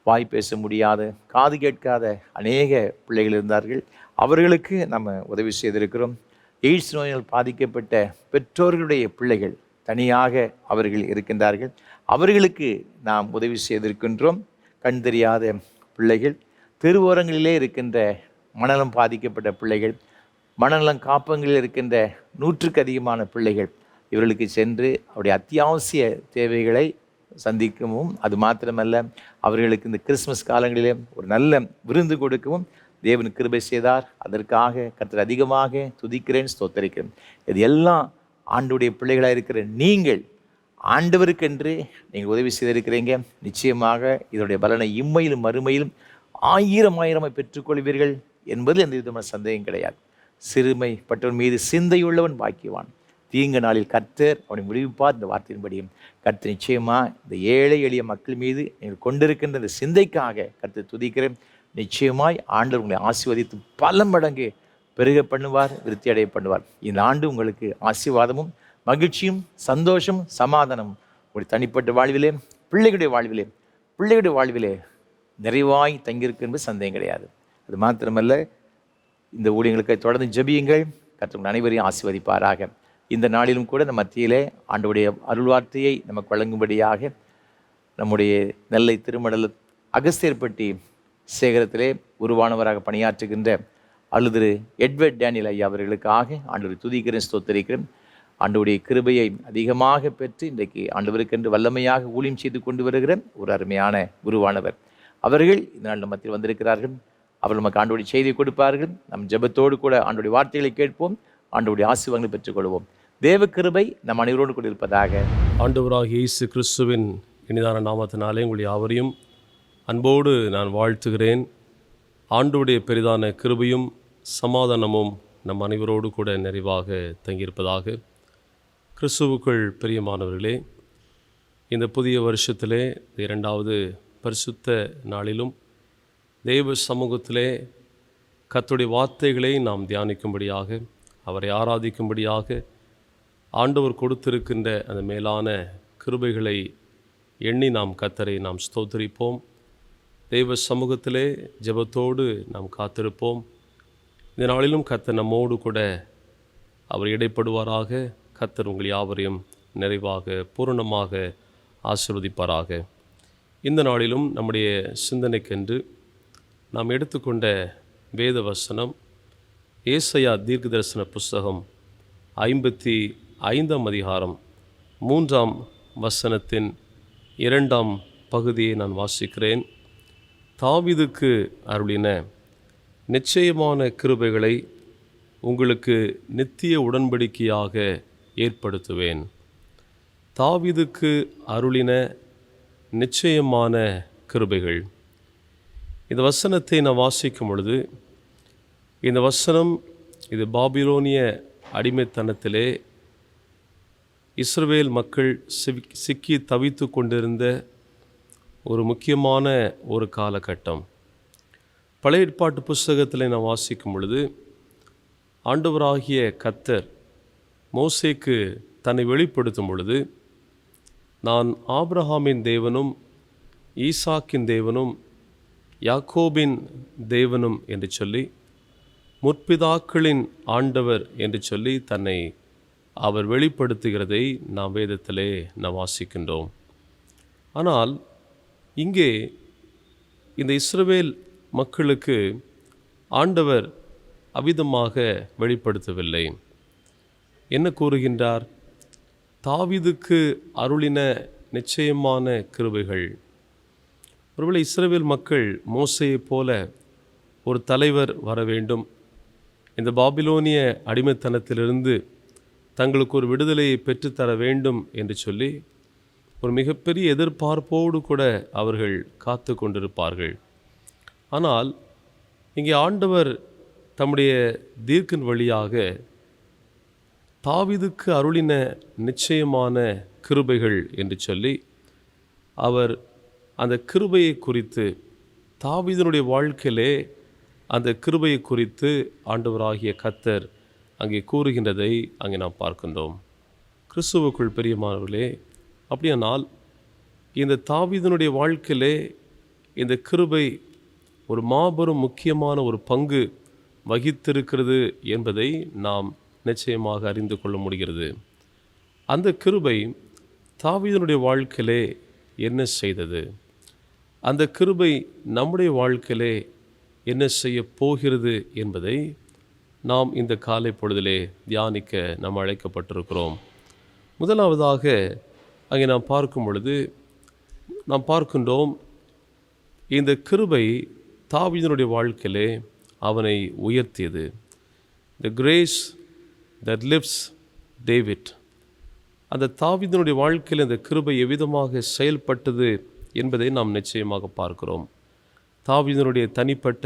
வாய் பேச முடியாத, காது கேட்காத அநேக பிள்ளைகள் இருந்தார்கள். அவர்களுக்கு நம்ம உதவி செய்திருக்கிறோம். எய்ட்ஸ் நோயால் பாதிக்கப்பட்ட பெற்றோர்களுடைய பிள்ளைகள் தனியாக அவர்கள் இருக்கின்றார்கள். அவர்களுக்கு நாம் உதவி செய்திருக்கின்றோம். கண் தெரியாத பிள்ளைகள், தெருவோரங்களிலே இருக்கின்ற மனநலம் பாதிக்கப்பட்ட பிள்ளைகள், மனநலம் காப்பங்களில் இருக்கின்ற 100க்கு அதிகமான பிள்ளைகள், இவர்களுக்கு சென்று அவருடைய அத்தியாவசிய தேவைகளை சந்திக்கவும், அது மாத்திரமல்ல அவர்களுக்கு இந்த கிறிஸ்துமஸ் காலங்களிலே ஒரு நல்ல விருந்து கொடுக்கவும் தேவன் கிருபை செய்தார். அதற்காக கர்த்தரை அதிகமாக துதிக்கிறேன், ஸ்தோத்தரிக்கிறேன். இது எல்லாம் ஆண்டவருடைய பிள்ளைகளாக இருக்கிற நீங்கள் ஆண்டவருக்கென்று நீங்கள் உதவி செய்திருக்கிறீங்க. நிச்சயமாக இதனுடைய பலனை இம்மையிலும் மறுமையிலும் ஆயிரமாயிரமாய் பெற்றுக்கொள்வீர்கள் என்பதில் எந்த விதமான சந்தேகம் கிடையாது. சிறுமைப்பட்டவன் மீது சிந்தையுள்ளவன் பாக்கியவான், தீங்கு நாளில் கர்த்தர் அவனை முடிவிப்பார். இந்த வார்த்தையின்படியும் கர்த்தர் நிச்சயமாக இந்த ஏழை எளிய மக்கள் மீது நீங்கள் கொண்டிருக்கின்ற இந்த சிந்தைக்காக கர்த்தர் துதிக்கிறேன். நிச்சயமாய் ஆண்டவர் உங்களை ஆசீர்வதித்து பல மடங்கு பெருக பண்ணுவார், விருத்தி அடைய பண்ணுவார். இந்த ஆண்டு உங்களுக்கு ஆசீர்வாதமும் மகிழ்ச்சியும் சந்தோஷம் சமாதானம் உங்களுடைய தனிப்பட்ட வாழ்விலே, பிள்ளைகளுடைய வாழ்விலே நிறைவாய் தங்கியிருக்கு என்பது சந்தேகம் கிடையாது. அது மாத்திரமல்ல, இந்த ஊழியர்களுக்கு தொடர்ந்து ஜெபியுங்கள். கர்த்தர் அனைவரையும் ஆசீர்வதிப்பாராக. இந்த நாளிலும் கூட நம்ம மத்தியிலே ஆண்டவருடைய அருள்வார்த்தையை நமக்கு வழங்கும்படியாக நம்முடைய நெல்லை திருமடல் அகஸ்தியர்பட்டி சேகரத்திலே உருவானவராக பணியாற்றுகின்ற அழுதிரு எட்வர்ட் டேனியல் ஐயா அவர்களுக்காக ஆண்டவரை துதிக்கிறேன், ஸ்தோத்திரிக்கிறேன். ஆண்டவருடைய கிருபையை அதிகமாக பெற்று இன்றைக்கு ஆண்டவருக்கென்று வல்லமையாக ஊழியம் செய்து கொண்டு வருகிற ஒரு அருமையான குருவானவர் அவர்கள் இந்த நாள் நம்ம மத்தியில் வந்திருக்கிறார்கள். அவர்கள் நமக்கு ஆண்டவருடைய செய்தியை கொடுப்பார்கள். நம் ஜெபத்தோடு கூட ஆண்டவருடைய வார்த்தைகளை கேட்போம், ஆண்டவருடைய ஆசீர்வாதங்களை பெற்றுக்கொள்வோம். தேவ கிருபை நம் அனைவரோடு கூட இருப்பதாக. ஆண்டவராகிய இயேசு கிறிஸ்துவின் இனிதான நாமத்தினாலே உங்கள் யாவரையும் அன்போடு நான் வாழ்த்துகிறேன். ஆண்டவருடைய பெரிதான கிருபையும் சமாதானமும் நம் அனைவரோடு கூட நிறைவாக தங்கியிருப்பதாக. கிறிஸ்துவுக்குள் பிரியமானவர்களே, இந்த புதிய வருஷத்திலே 2வது பரிசுத்த நாளிலும் தேவ சமூகத்திலே கர்த்தருடைய வார்த்தைகளை நாம் தியானிக்கும்படியாக, அவரை ஆராதிக்கும்படியாக ஆண்டவர் கொடுத்திருக்கின்ற அந்த மேலான கிருபைகளை எண்ணி நாம் கர்த்தரை நாம் ஸ்தோத்திரிப்போம். தெய்வ சமூகத்திலே ஜெபத்தோடு நாம் காத்திருப்போம். இந்த நாளிலும் கர்த்தர் நம்மோடு கூட அவர் இடைப்படுவாராக. கர்த்தர் உங்கள் யாவரையும் நிறைவாக பூரணமாக ஆசீர்வதிப்பாராக. இந்த நாளிலும் நம்முடைய சிந்தனைக்கென்று நாம் எடுத்துக்கொண்ட வேத வசனம் ஏசாயா தீர்க்கதரிசன புஸ்தகம் 55ஆம் அதிகாரம் 3ஆம் வசனத்தின் 2ஆம் பகுதியை நான் வாசிக்கிறேன். தாவீதுக்கு அருளின நிச்சயமான கிருபைகளை உங்களுக்கு நித்திய உடன்படிக்கையாக ஏற்படுத்துவேன். தாவீதுக்கு அருளின நிச்சயமான கிருபைகள். இந்த வசனத்தை நான் வாசிக்கும் பொழுது, இந்த வசனம் இது பாபிலோனிய அடிமைத்தனத்திலே இஸ்ரவேல் மக்கள் சிக்கி தவித்து கொண்டிருந்த ஒரு முக்கியமான ஒரு காலகட்டம். பழைய ஏற்பாட்டு புஸ்தகத்தில் நான் வாசிக்கும் பொழுது, ஆண்டவராகிய கர்த்தர் மோசேக்கு தன்னை வெளிப்படுத்தும் பொழுது, நான் ஆபிரகாமின் தேவனும் ஈசாக்கின் தேவனும் யாக்கோபின் தேவனும் என்று சொல்லி, முற்பிதாக்களின் ஆண்டவர் என்று சொல்லி தன்னை அவர் வெளிப்படுத்துகிறதை நாம் வேதத்திலே நாம் வாசிக்கின்றோம். ஆனால் இங்கே இந்த இஸ்ரவேல் மக்களுக்கு ஆண்டவர் அவிதமாக வெளிப்படுத்தவில்லை. என்ன கூறுகின்றார்? தாவீதுக்கு அருளின நிச்சயமான கிருபைகள். ஒருவேளை இஸ்ரவேல் மக்கள் மோசேயைப் போல ஒரு தலைவர் வர வேண்டும், இந்த பாபிலோனிய அடிமைத்தனத்திலிருந்து தங்களுக்கு ஒரு விடுதலையை பெற்றுத்தர வேண்டும் என்று சொல்லி ஒரு மிகப்பெரிய எதிர்பார்ப்போடு கூட அவர்கள் காத்து கொண்டிருப்பார்கள். ஆனால் இங்கே ஆண்டவர் தம்முடைய தீர்க்கின் வழியாக தாவீதுக்கு அருளின நிச்சயமான கிருபைகள் என்று சொல்லி அவர் அந்த கிருபையை குறித்து, தாவீதினுடைய வாழ்க்கையிலே அந்த கிருபையை குறித்து ஆண்டவராகிய கர்த்தர் அங்கே கூறுகின்றதை அங்கே நாம் பார்க்கின்றோம். கிறிஸ்துவுக்குள் பிரியமானவர்களே, அப்படியானால் இந்த தாவீதினுடைய வாழ்க்கையிலே இந்த கிருபை ஒரு மாபெரும் முக்கியமான ஒரு பங்கு வகித்திருக்கிறது என்பதை நாம் நிச்சயமாக அறிந்து கொள்ள முடிகிறது. அந்த கிருபை தாவீதினுடைய வாழ்க்கையிலே என்ன செய்தது? அந்த கிருபை நம்முடைய வாழ்க்கையிலே என்ன செய்ய போகிறது என்பதை நாம் இந்த காலை பொழுதிலே தியானிக்க நாம் அழைக்கப்பட்டிருக்கிறோம். முதலாவதாக அங்கே நாம் பார்க்கும் பொழுது நாம் பார்க்கின்றோம், இந்த கிருபை தாவீதினுடைய வாழ்க்கையிலே அவனை உயர்த்தியது. The grace that lives David. அந்த தாவீதினுடைய வாழ்க்கையில் இந்த கிருபை எவ்விதமாக செயல்பட்டது என்பதை நாம் நிச்சயமாக பார்க்கிறோம். தாவீதினுடைய தனிப்பட்ட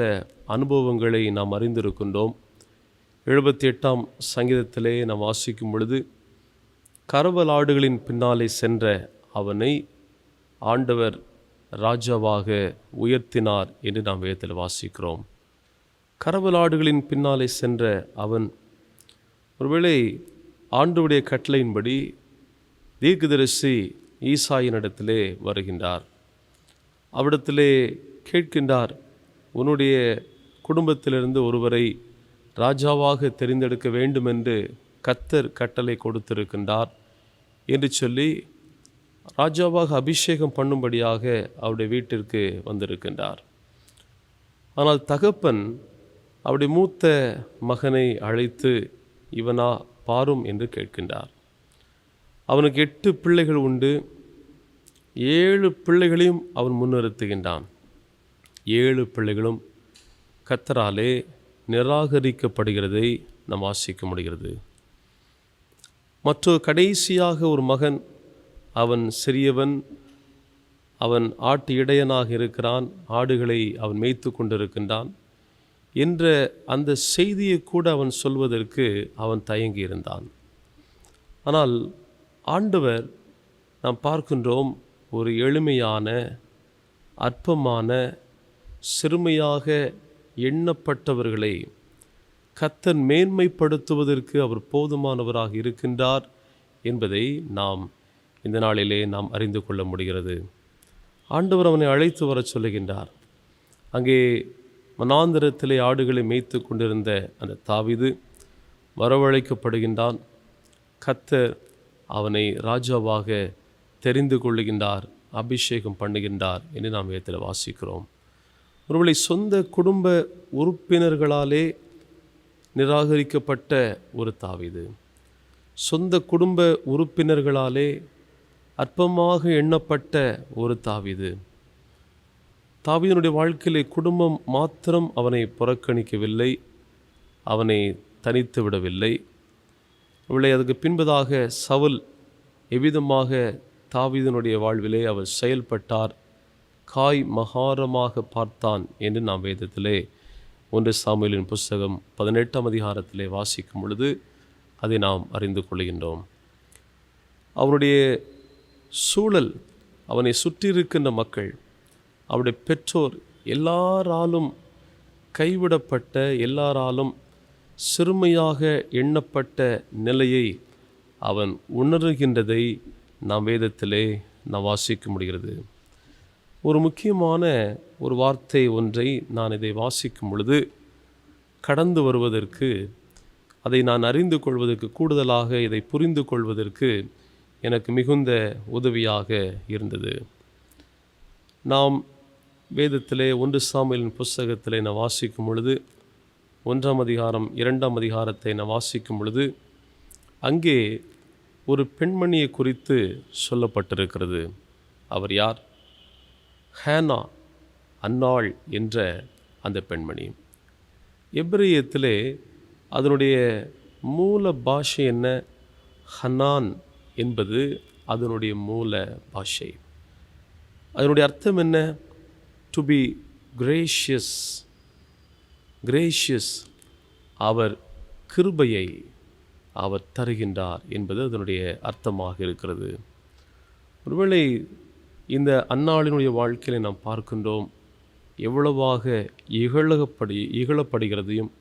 அனுபவங்களை நாம் அறிந்திருக்கின்றோம். 78ஆம் சங்கீதத்திலே நாம் வாசிக்கும் பொழுது, கறவலாடுகளின் பின்னாலே சென்ற அவனை ஆண்டவர் ராஜாவாக உயர்த்தினார் என்று நாம் வேதத்தில் வாசிக்கிறோம். கரவலாடுகளின் பின்னாலே சென்ற அவன் ஒருவேளை ஆண்டவருடைய கட்டளையின்படி தீர்க்கதரிசி ஈசாயினிடத்திலே வருகின்றார். அவ்விடத்திலே கேட்கின்றார், உன்னுடைய குடும்பத்திலிருந்து ஒருவரை ராஜாவாக தெரிந்தெடுக்க வேண்டும் என்று கர்த்தர் கட்டளை கொடுத்திருக்கின்றார் என்று சொல்லி ராஜாவாக அபிஷேகம் பண்ணும்படியாக அவருடைய வீட்டிற்கு வந்திருக்கின்றார். ஆனால் தகப்பன் அவருடைய மூத்த மகனை அழைத்து, இவனா பாரும் என்று கேட்கின்றார். அவனுக்கு 8 பிள்ளைகள் உண்டு. 7 பிள்ளைகளையும் அவன் முன்னிறுத்துகின்றான். 7 பிள்ளைகளும் கர்த்தராலே நிராகரிக்கப்படுகிறதை நாம் வாசிக்க முடிகிறது. மற்றொரு கடைசியாக ஒரு மகன், அவன் சிறியவன், அவன் ஆட்டு இடையனாக இருக்கிறான், ஆடுகளை அவன் மேய்த்து கொண்டிருக்கின்றான் என்ற அந்த செய்தியை கூட அவன் சொல்வதற்கு அவன் தயங்கியிருந்தான். ஆனால் ஆண்டவர் நாம் பார்க்கின்றோம், ஒரு எளிமையான அற்பமான சிறுமையாக எண்ணப்பட்டவர்களை கர்த்தர் மேன்மைப்படுத்துவதற்கு அவர் போதுமானவராக இருக்கின்றார் என்பதை நாம் இந்த நாளிலே நாம் அறிந்து கொள்ள முடிகிறது. ஆண்டவர் அவனை அழைத்து வர சொல்லுகின்றார். அங்கே வனாந்திரத்திலே ஆடுகளை மேய்த்து கொண்டிருந்த அந்த தாவீது வரவழைக்கப்படுகின்றான். கர்த்தர் அவனை ராஜாவாக தெரிந்து கொள்ளுகின்றார், அபிஷேகம் பண்ணுகின்றார் என்று நாம் வேதத்தில் வாசிக்கிறோம். ஒருவேளை சொந்த குடும்ப உறுப்பினர்களாலே நிராகரிக்கப்பட்ட ஒரு தாவீது, சொந்த குடும்ப உறுப்பினர்களாலே அற்பமாக எண்ணப்பட்ட ஒரு தாவீது. தாவீதினுடைய வாழ்க்கையிலே குடும்பம் மாத்திரம் அவனை புறக்கணிக்கவில்லை, அவனை தனித்து விடவில்லை. இவளை அதுக்கு பின்பதாக சவுல் எவ்விதமாக தாவீதினுடைய வாழ்விலே அவர் செயல்பட்டார், காய் மகாரமாக பார்த்தான் என்று நாம் வேதத்திலே 1 சாமுவேலின் புஸ்தகம் 18ஆம் அதிகாரத்திலே வாசிக்கும் பொழுது அதை நாம் அறிந்து கொள்கின்றோம். அவனுடைய சூழல், அவனை சுற்றியிருக்கின்ற மக்கள், அவருடைய பெற்றோர் எல்லாராலும் கைவிடப்பட்ட, எல்லாராலும் சிறுமையாக எண்ணப்பட்ட நிலையை அவன் உணர்கின்றதை நாம் வேதத்திலே நாம் வாசிக்க முடிகிறது. ஒரு முக்கியமான ஒரு வார்த்தை ஒன்றை நான் இதை வாசிக்கும் பொழுது கடந்து வருவதற்கு, அதை நான் அறிந்து கொள்வதற்கு, கூடுதலாக இதை புரிந்து கொள்வதற்கு எனக்கு மிகுந்த உதவியாக இருந்தது. நாம் வேதத்திலே 1 சாமுவேலின் புஸ்தகத்திலே நான் வாசிக்கும் பொழுது 1ஆம் அதிகாரம் 2ஆம் அதிகாரத்தை நான் வாசிக்கும் பொழுது அங்கே ஒரு பெண்மணியை குறித்து சொல்லப்பட்டிருக்கிறது. அவர் யார்? ஹேனா, அன்னாள் என்ற அந்த பெண்மணி. எபிரேயத்திலே அதனுடைய மூல பாஷை என்ன? ஹனான் என்பது அதனுடைய மூல பாஷை. அதனுடைய அர்த்தம் என்ன? To be gracious. கிரேஷியஸ், அவர் கிருபையை அவர் தருகின்றார் என்பது அதனுடைய அர்த்தமாக இருக்கிறது. ஒருவேளை இந்த அன்னாளினுடைய வாழ்க்கையை நாம் பார்க்கின்றோம், எவ்வளவாக இகழப்படுகிறதையும்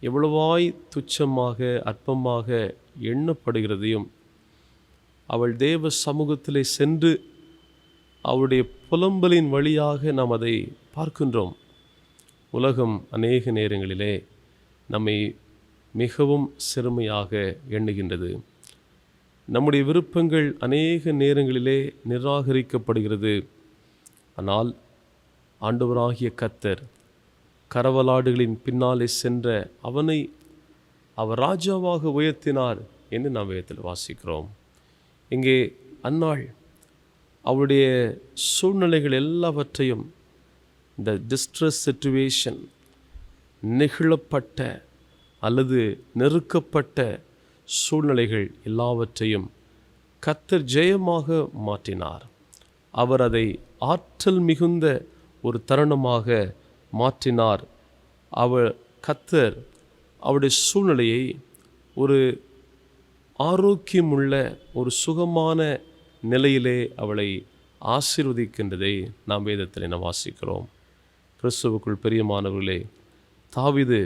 எவ்வளவாய் துச்சமாக அற்பமாக எண்ணப்படுகிறதையும் அவள் தேவ சமூகத்திலே சென்று அவளுடைய புலம்பலின் வழியாக நாம் அதை பார்க்கின்றோம். உலகம் அநேக நேரங்களிலே நம்மை மிகவும் சிறுமையாக எண்ணுகின்றது. நம்முடைய விருப்பங்கள் அநேக நேரங்களிலே நிராகரிக்கப்படுகிறது. ஆனால் ஆண்டவராகிய கர்த்தர் கரவலாடுகளின் பின்னாலே சென்ற அவனை அவர் ராஜாவாக உயர்த்தினார் என்று நாம் வேதத்தில் வாசிக்கிறோம். இங்கே அன்னாள் அவருடைய சூழ்நிலைகள் எல்லாவற்றையும், இந்த டிஸ்ட்ரெஸ் சிச்சுவேஷன், நெகிழப்பட்ட அல்லது நெருக்கப்பட்ட சூழ்நிலைகள் எல்லாவற்றையும் கர்த்தர் ஜெயமாக மாற்றினார். அவர் அதை ஆற்றல் மிகுந்த ஒரு தருணமாக மாற்றினார். கர்த்தர் அவருடைய சூழ்நிலையை ஒரு ஆரோக்கியமுள்ள ஒரு சுகமான நிலையிலே அவளை ஆசீர்வதிக்கின்றதை நாம் வேதத்தில் நாம் வாசிக்கிறோம். கிறிஸ்துவுக்குள் பிரியமானவர்களே, தாவீது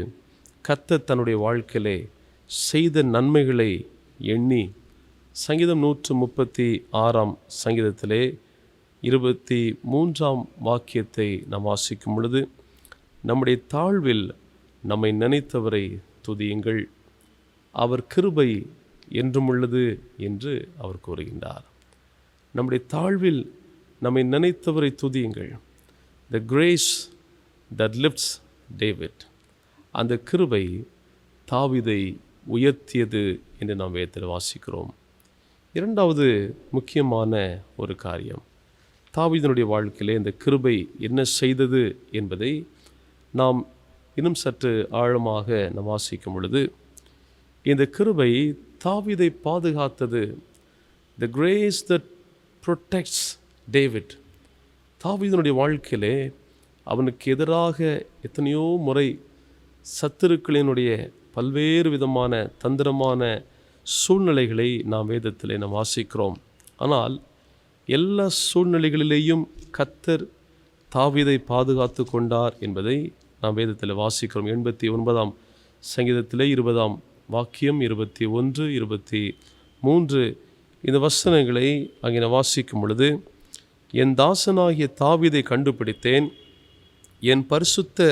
கர்த்தர் தன்னுடைய வாழ்க்கையிலே செய்த நன்மைகளை எண்ணி சங்கீதம் 136 சங்கீதத்திலே 23 வாக்கியத்தை நாம் வாசிக்கும் பொழுது, நம்முடைய தாழ்வில் நம்மை நினைத்தவரை துதியுங்கள், அவர் கிருபை என்றும் உள்ளது என்று அவர் கூறுகின்றார். நம்முடைய தாழ்வில் நம்மை நினைத்தவரை துதியுங்கள். The grace that lifts David, அந்த கிருபை தாவீதை உயர்த்தியது என்று நாம் வேதத்தில் வாசிக்கிறோம். இரண்டாவது முக்கியமான ஒரு காரியம், தாவீதினுடைய வாழ்க்கையிலே இந்த கிருபை என்ன செய்தது என்பதை நாம் இன்னும் சற்று ஆழமாக நாம் வாசிக்கும் பொழுது, இந்த கிருபை தாவீதை பாதுகாத்தது. The grace that protects David. தாவீதினுடைய வாழ்க்கையிலே அவனுக்கு எதிராக எத்தனையோ முறை சத்துருக்களினுடைய பல்வேறு விதமான தந்திரமான சூழ்நிலைகளை நாம் வேதத்திலே நாம் வாசிக்கிறோம். ஆனால் எல்லா சூழ்நிலைகளிலேயும் கர்த்தர் தாவீதை பாதுகாத்து கொண்டார் என்பதை நாம் வேதத்தில் வாசிக்கிறோம். 89 சங்கீதத்திலே 20 வாக்கியம் 21, 23 இந்த வசனங்களை அங்கே நான் வாசிக்கும் பொழுது, என் தாசனாகிய தாவீதை கண்டுபிடித்தேன், என் பரிசுத்த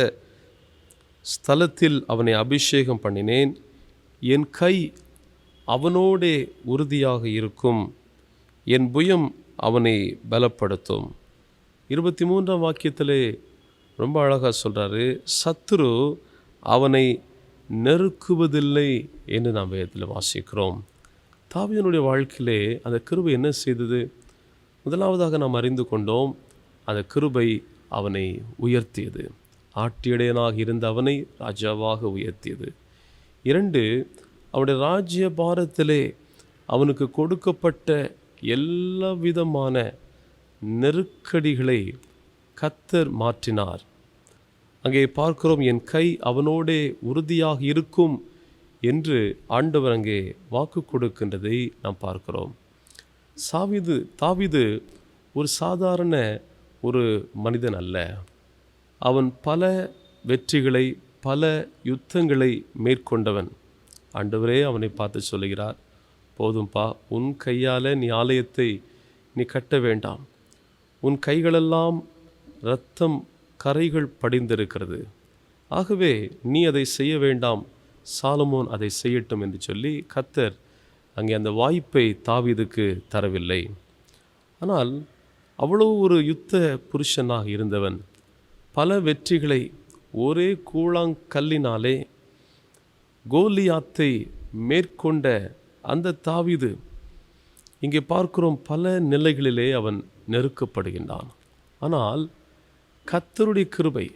ஸ்தலத்தில் அவனை அபிஷேகம் பண்ணினேன், என் கை அவனோடே உறுதியாக இருக்கும், என் புயம் அவனை பலப்படுத்தும். 23 வாக்கியத்திலே ரொம்ப அழகாக சொல்கிறாரு, சத்துரு அவனை நெருக்குவதில்லை என்று நாம் வேதத்தில் வாசிக்கிறோம். தாவீதினுடைய வாழ்க்கையிலே அந்த கிருபை என்ன செய்தது? முதலாவதாக நாம் அறிந்து கொண்டோம், அந்த கிருபை அவனை உயர்த்தியது. ஆட்டியடையனாக இருந்த அவனை ராஜாவாக உயர்த்தியது. 2, அவனுடைய ராஜ்ய பாரத்திலே அவனுக்கு கொடுக்கப்பட்ட எல்லா விதமான நெருக்கடிகளை கர்த்தர் மாற்றினார். அங்கே பார்க்கிறோம், என் கை அவனோடே உறுதியாக இருக்கும் என்று ஆண்டவர் அங்கே வாக்கு கொடுக்கின்றதை நாம் பார்க்கிறோம். தாவீது ஒரு சாதாரண ஒரு மனிதன் அல்ல. அவன் பல வெற்றிகளை, பல யுத்தங்களை மேற்கொண்டவன். ஆண்டவரே அவனை பார்த்து சொல்லுகிறார், போதும்பா, உன் கையால் நீ ஆலயத்தை நீ கட்ட வேண்டாம், உன் கைகளெல்லாம் இரத்தம் கரைகள் படிந்திருக்கிறது, ஆகவே நீ அதை செய்ய வேண்டாம், சாலமோன் அதை செய்யட்டும் என்று சொல்லி கர்த்தர் அங்கே அந்த வாய்ப்பை தாவீதுக்கு தரவில்லை. ஆனால் அவ்வளோ ஒரு யுத்த புருஷனாக இருந்தவன் பல வெற்றிகளை ஒரே கூழாங்கல்லினாலே கோலியாத்தை மேற்கொண்ட அந்த தாவீது இங்கே பார்க்கிறோம், பல நிலைகளிலே அவன் நெருக்கப்படுகின்றான். ஆனால் கர்த்தருடைய கிருபை,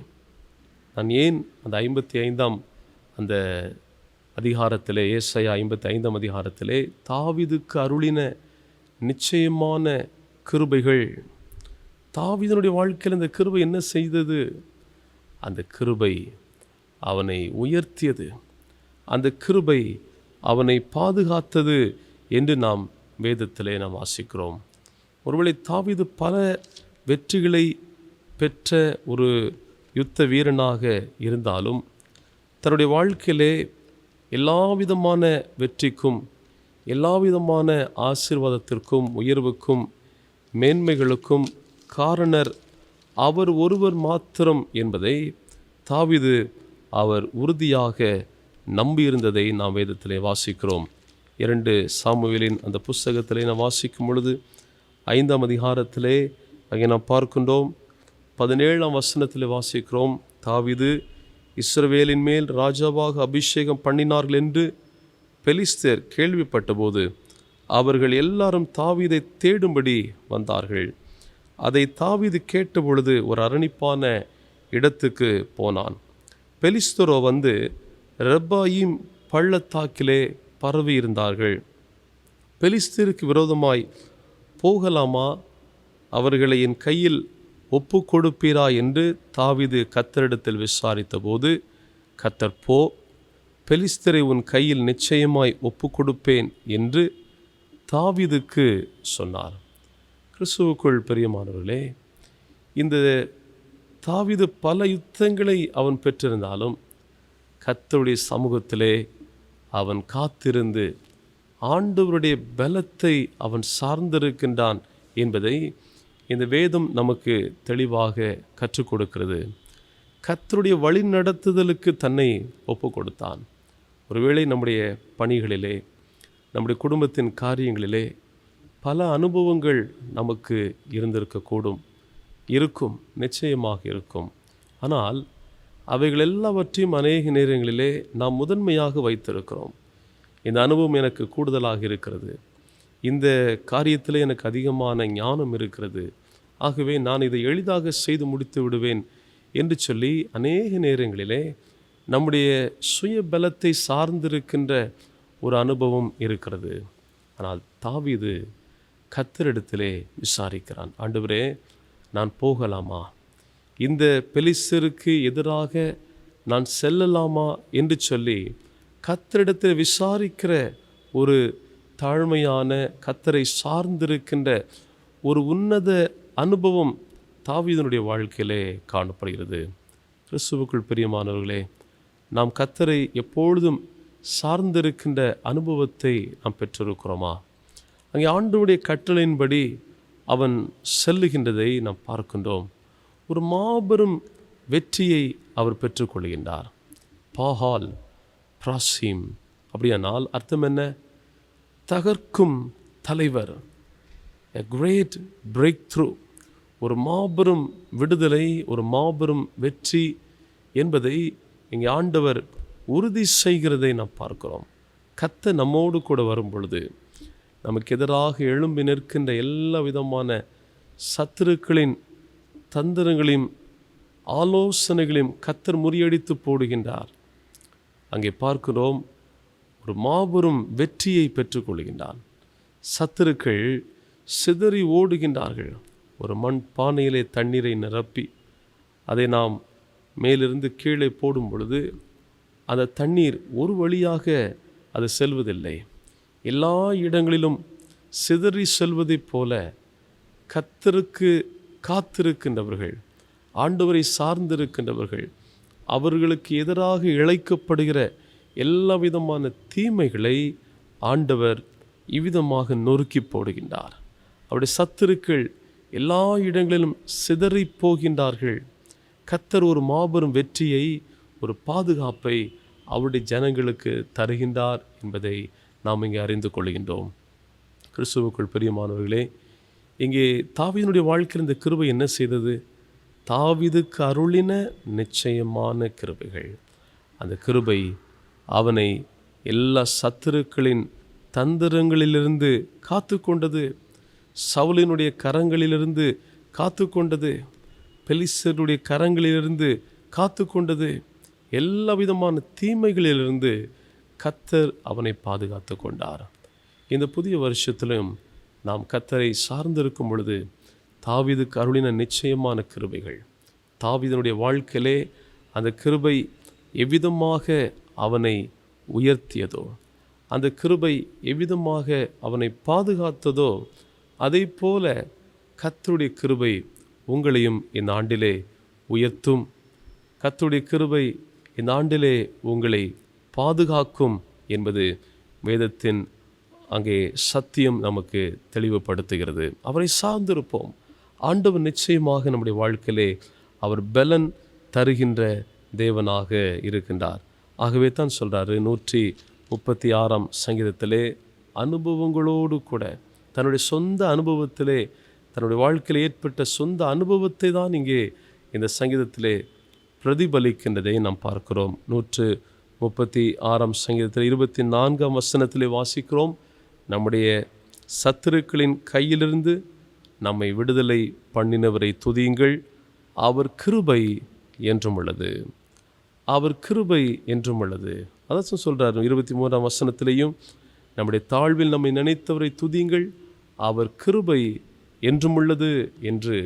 நான் ஏன் அந்த 55 அந்த அதிகாரத்திலே, ஏசாயா 55 அதிகாரத்திலே தாவீதுக்கு அருளின நிச்சயமான கிருபைகள், தாவீதினுடைய வாழ்க்கையில் அந்த கிருபை என்ன செய்தது? அந்த கிருபை அவனை உயர்த்தியது, அந்த கிருபை அவனை பாதுகாத்தது என்று நாம் வேதத்திலே நாம் வாசிக்கிறோம். ஒருவேளை தாவீது பல வெற்றிகளை பெற்ற ஒரு யுத்த வீரனாக இருந்தாலும் தன்னுடைய வாழ்க்கையிலே எல்லா விதமான வெற்றிக்கும், எல்லா விதமான ஆசீர்வாதத்திற்கும், உயர்வுக்கும், மேன்மைகளுக்கும் காரணர் அவர் ஒருவர் மாத்திரம் என்பதை தாவீது அவர் உறுதியாக நம்பியிருந்ததை நாம் வேதத்திலே வாசிக்கிறோம். 2 சாமுவேலின் அந்த புஸ்தகத்திலே நாம் வாசிக்கும் பொழுது 5 அதிகாரத்திலே அங்கே நாம் பார்க்கின்றோம், 17 வசனத்திலே வாசிக்கிறோம், தாவீது இஸ்ரவேலின் மேல் ராஜாவாக அபிஷேகம் பண்ணினார்கள் என்று பெலிஸ்தர் கேள்விப்பட்டபோது அவர்கள் எல்லாரும் தாவீதை தேடும்படி வந்தார்கள். அதை தாவீது கேட்டபொழுது ஒரு அரணிப்பான இடத்துக்கு போனான். பெலிஸ்தரோ வந்து ரெப்பாயீம் பள்ளத்தாக்கிலே பரவி இருந்தார்கள். பெலிஸ்தருக்கு விரோதமாய் போகலாமா, அவர்களை என் கையில் ஒப்பு கொடுப்பீரா என்று தாவீது கர்த்தரிடத்தில் விசாரித்த போது, கர்த்தர் போ, பெலிஸ்தரை உன் கையில் நிச்சயமாய் ஒப்பு கொடுப்பேன் என்று தாவீதுக்கு சொன்னார். கிறிஸ்துவுக்குள் பிரியமானவர்களே, இந்த தாவீது பல யுத்தங்களை அவன் பெற்றிருந்தாலும் கர்த்தருடைய சமூகத்திலே அவன் காத்திருந்து ஆண்டவருடைய பலத்தை அவன் சார்ந்திருக்கின்றான் என்பதை இந்த வேதம் நமக்கு தெளிவாக கற்றுக் கொடுக்கிறது. கர்த்தருடைய வழி நடத்துதலுக்கு தன்னை ஒப்பு கொடுத்தான். ஒருவேளை நம்முடைய பணிகளிலே, நம்முடைய குடும்பத்தின் காரியங்களிலே பல அனுபவங்கள் நமக்கு இருந்திருக்கக்கூடும், இருக்கும், நிச்சயமாக இருக்கும். ஆனால் அவைகள் எல்லாவற்றையும் அநேக நேரங்களிலே நாம் முதன்மையாக வைத்திருக்கிறோம். இந்த அனுபவம் எனக்கு கூடுதலாக இருக்கிறது, இந்த காரியத்தில் எனக்கு அதிகமான ஞானம் இருக்கிறது, ஆகவே நான் இதை எளிதாக செய்து முடித்து விடுவேன் என்று சொல்லி அநேக நேரங்களிலே நம்முடைய சுய பலத்தை சார்ந்திருக்கின்ற ஒரு அனுபவம் இருக்கிறது. ஆனால் தாவீது கர்த்தரிடத்திலே விசாரிக்கிறான், ஆண்டவரே நான் போகலாமா, இந்த பெலிஸ்தருக்கு எதிராக நான் செல்லலாமா என்று சொல்லி கர்த்தரிடத்தில் விசாரிக்கிற ஒரு தாழ்மையான, கர்த்தரை சார்ந்திருக்கின்ற ஒரு உன்னத அனுபவம் தாவீதினுடைய வாழ்க்கையிலே காணப்படுகிறது. கிறிஸ்துவுக்குள் பிரியமானவர்களே, நாம் கர்த்தரை எப்பொழுதும் சார்ந்திருக்கின்ற அனுபவத்தை நாம் பெற்றிருக்கிறோமா? அங்கே ஆண்டவருடைய கட்டளையின்படி அவன் செல்லுகின்றதை நாம் பார்க்கின்றோம். ஒரு மாபெரும் வெற்றியை அவர் பெற்றுக்கொள்கின்றார். பாகால் பிராசீம் அப்படியானால் அர்த்தம் என்ன? தகர்க்கும் தலைவர், a great breakthrough, ஒரு மாபெரும் விடுதலை, ஒரு மாபெரும் வெற்றி என்பதை இங்கே ஆண்டவர் உறுதி செய்கிறதை நாம் பார்க்கிறோம். கர்த்தர் நம்மோடு கூட வரும் பொழுது நமக்கு எதிராக எழும்பி நிற்கின்ற எல்லா விதமான சத்துருக்களின் தந்திரங்களையும் ஆலோசனைகளையும் கர்த்தர் முறியடித்து போடுகின்றார். அங்கே பார்க்கிறோம், ஒரு மாபெரும் வெற்றியை பெற்றுக்கொள்கின்றான். சத்துருக்கள் சிதறி ஓடுகின்றார்கள். ஒரு மண் பானையிலே தண்ணீரை நிரப்பி அதை நாம் மேலிருந்து கீழே போடும் பொழுது அந்த தண்ணீர் ஒரு வழியாக அது செல்வதில்லை, எல்லா இடங்களிலும் சிதறி செல்வதைப் போல கர்த்தருக்கு காத்திருக்கின்றவர்கள், ஆண்டவரை சார்ந்திருக்கின்றவர்கள், அவர்களுக்கு எதிராக இழைக்கப்படுகிற எல்லா விதமான தீமைகளை ஆண்டவர் இவ்விதமாக நொறுக்கி போடுகின்றார். அவருடைய சத்துருக்கள் எல்லா இடங்களிலும் சிதறி போகின்றார்கள். கர்த்தர் ஒரு மாபெரும் வெற்றியை, ஒரு பாதுகாப்பை அவருடைய ஜனங்களுக்கு தருகின்றார் என்பதை நாம் இங்கே அறிந்து கொள்கின்றோம். கிறிஸ்துவுக்குள் பிரியமானவர்களே, இங்கே தாவீதினுடைய வாழ்க்கையில் இந்த கிருபை என்ன செய்தது? தாவீதுக்கு அருளின நிச்சயமான கிருபைகள். அந்த கிருபை அவனை எல்லா சத்துருக்களின் தந்திரங்களிலிருந்து காத்து கொண்டது, சவுலினுடைய கரங்களிலிருந்து காத்து கொண்டது, பெலிஸ்தருடைய கரங்களிலிருந்து காத்து கொண்டது, எல்லா விதமான தீமைகளிலிருந்து கர்த்தர் அவனை பாதுகாத்து கொண்டார். இந்த புதிய வருஷத்திலும் நாம் கர்த்தரை சார்ந்திருக்கும் பொழுது தாவீதுக்கு அருளின நிச்சயமான கிருபைகள், தாவீதினுடைய வாழ்க்கையிலே அந்த கிருபை எவ்விதமாக அவனை உயர்த்தியதோ, அந்த கிருபை எவ்விதமாக அவனை பாதுகாத்ததோ, அதை போல கர்த்தருடைய கிருபை உங்களையும் இந்த ஆண்டிலே உயர்த்தும். கர்த்தருடைய கிருபை இந்த ஆண்டிலே உங்களை பாதுகாக்கும் என்பது வேதத்தின் அங்கே சத்தியம் நமக்கு தெளிவுபடுத்துகிறது. அவரை சார்ந்திருப்போம். ஆண்டவர் நிச்சயமாக நம்முடைய வாழ்க்கையிலே அவர் பலன் தருகின்ற தேவனாக இருக்கின்றார். ஆகவே தான் சொல்கிறாரு 136ஆம் சங்கீதத்திலே, அனுபவங்களோடு கூட தன்னுடைய சொந்த அனுபவத்திலே, தன்னுடைய வாழ்க்கையில் ஏற்பட்ட சொந்த அனுபவத்தை தான் இங்கே இந்த சங்கீதத்திலே பிரதிபலிக்கின்றதை நாம் பார்க்கிறோம். 136ஆம் சங்கீதத்தில் 24ஆம் வசனத்திலே வாசிக்கிறோம், நம்முடைய சத்துருக்களின் கையிலிருந்து நம்மை விடுதலை பண்ணினவரை துதியுங்கள், அவர் கிருபை என்றும் உள்ளது, அவர் கிருபை என்றும் உள்ளது. அதான் சொல்கிறார் 23ஆம் வசனத்திலேயும், நம்முடைய தாழ்வில் நம்மை நினைத்தவரை துதியுங்கள், அவர் கிருபை என்றும் உள்ளது என்று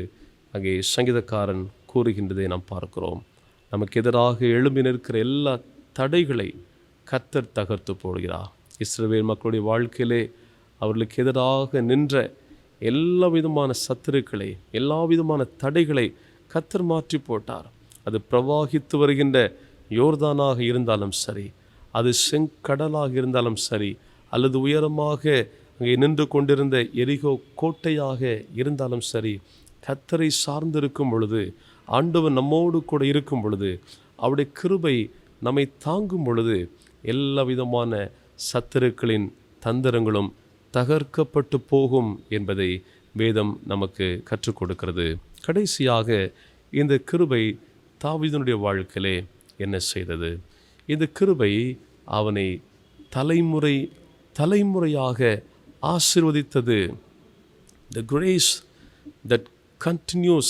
அங்கே சங்கீதக்காரன் கூறுகின்றதை நாம் பார்க்கிறோம். நமக்கு எதிராக எழும்பி நிற்கிற எல்லா தடைகளை கர்த்தர் தகர்த்து போடுகிறார். இஸ்ரவேல் மக்களுடைய வாழ்க்கையிலே அவர்களுக்கு எதிராக நின்ற எல்லா விதமான சத்துருக்களை, எல்லா விதமான தடைகளை கர்த்தர் மாற்றி போட்டார். அது பிரவாகித்து வருகின்ற யோர்தானாக இருந்தாலும் சரி, அது செங்கடலாக இருந்தாலும் சரி, அல்லது உயரமாக அங்கே நின்று கொண்டிருந்த எரிகோ கோட்டையாக இருந்தாலும் சரி, கர்த்தரை சார்ந்திருக்கும் பொழுது, ஆண்டவர் நம்மோடு கூட இருக்கும் பொழுது, அவருடைய கிருபை நம்மை தாங்கும் பொழுது, எல்லா விதமான சத்துருக்களின் தந்திரங்களும் தகர்க்கப்பட்டு போகும் என்பதை வேதம் நமக்கு கற்றுக் கொடுக்கிறது. கடைசியாக இந்த கிருபை தாவீதினுடைய வாழ்க்கையிலே என்ன செய்தது? இந்த கிருபை அவனை தலைமுறை தலைமுறையாக ஆசீர்வதித்தது. The grace that continues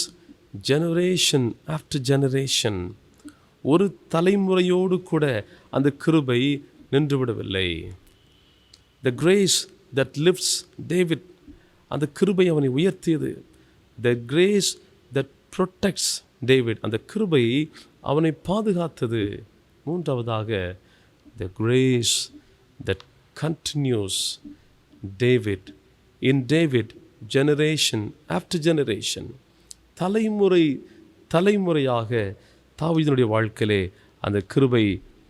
generation after generation. ஒரு தலைமுறையோடு கூட அந்த கிருபை நின்றுவிடவில்லை. The grace that lifts David, அந்த கிருபை அவனை உயர்த்தியது. The grace that protects David, அந்த கிருபை அவனை பாதுகாத்தது. மூன்றாவதாக, the grace that continues David, in David, generation after generation. தலைமுறை தலைமுறையாக தாவீதினுடைய வாழ்க்கையிலே அந்த கிருபை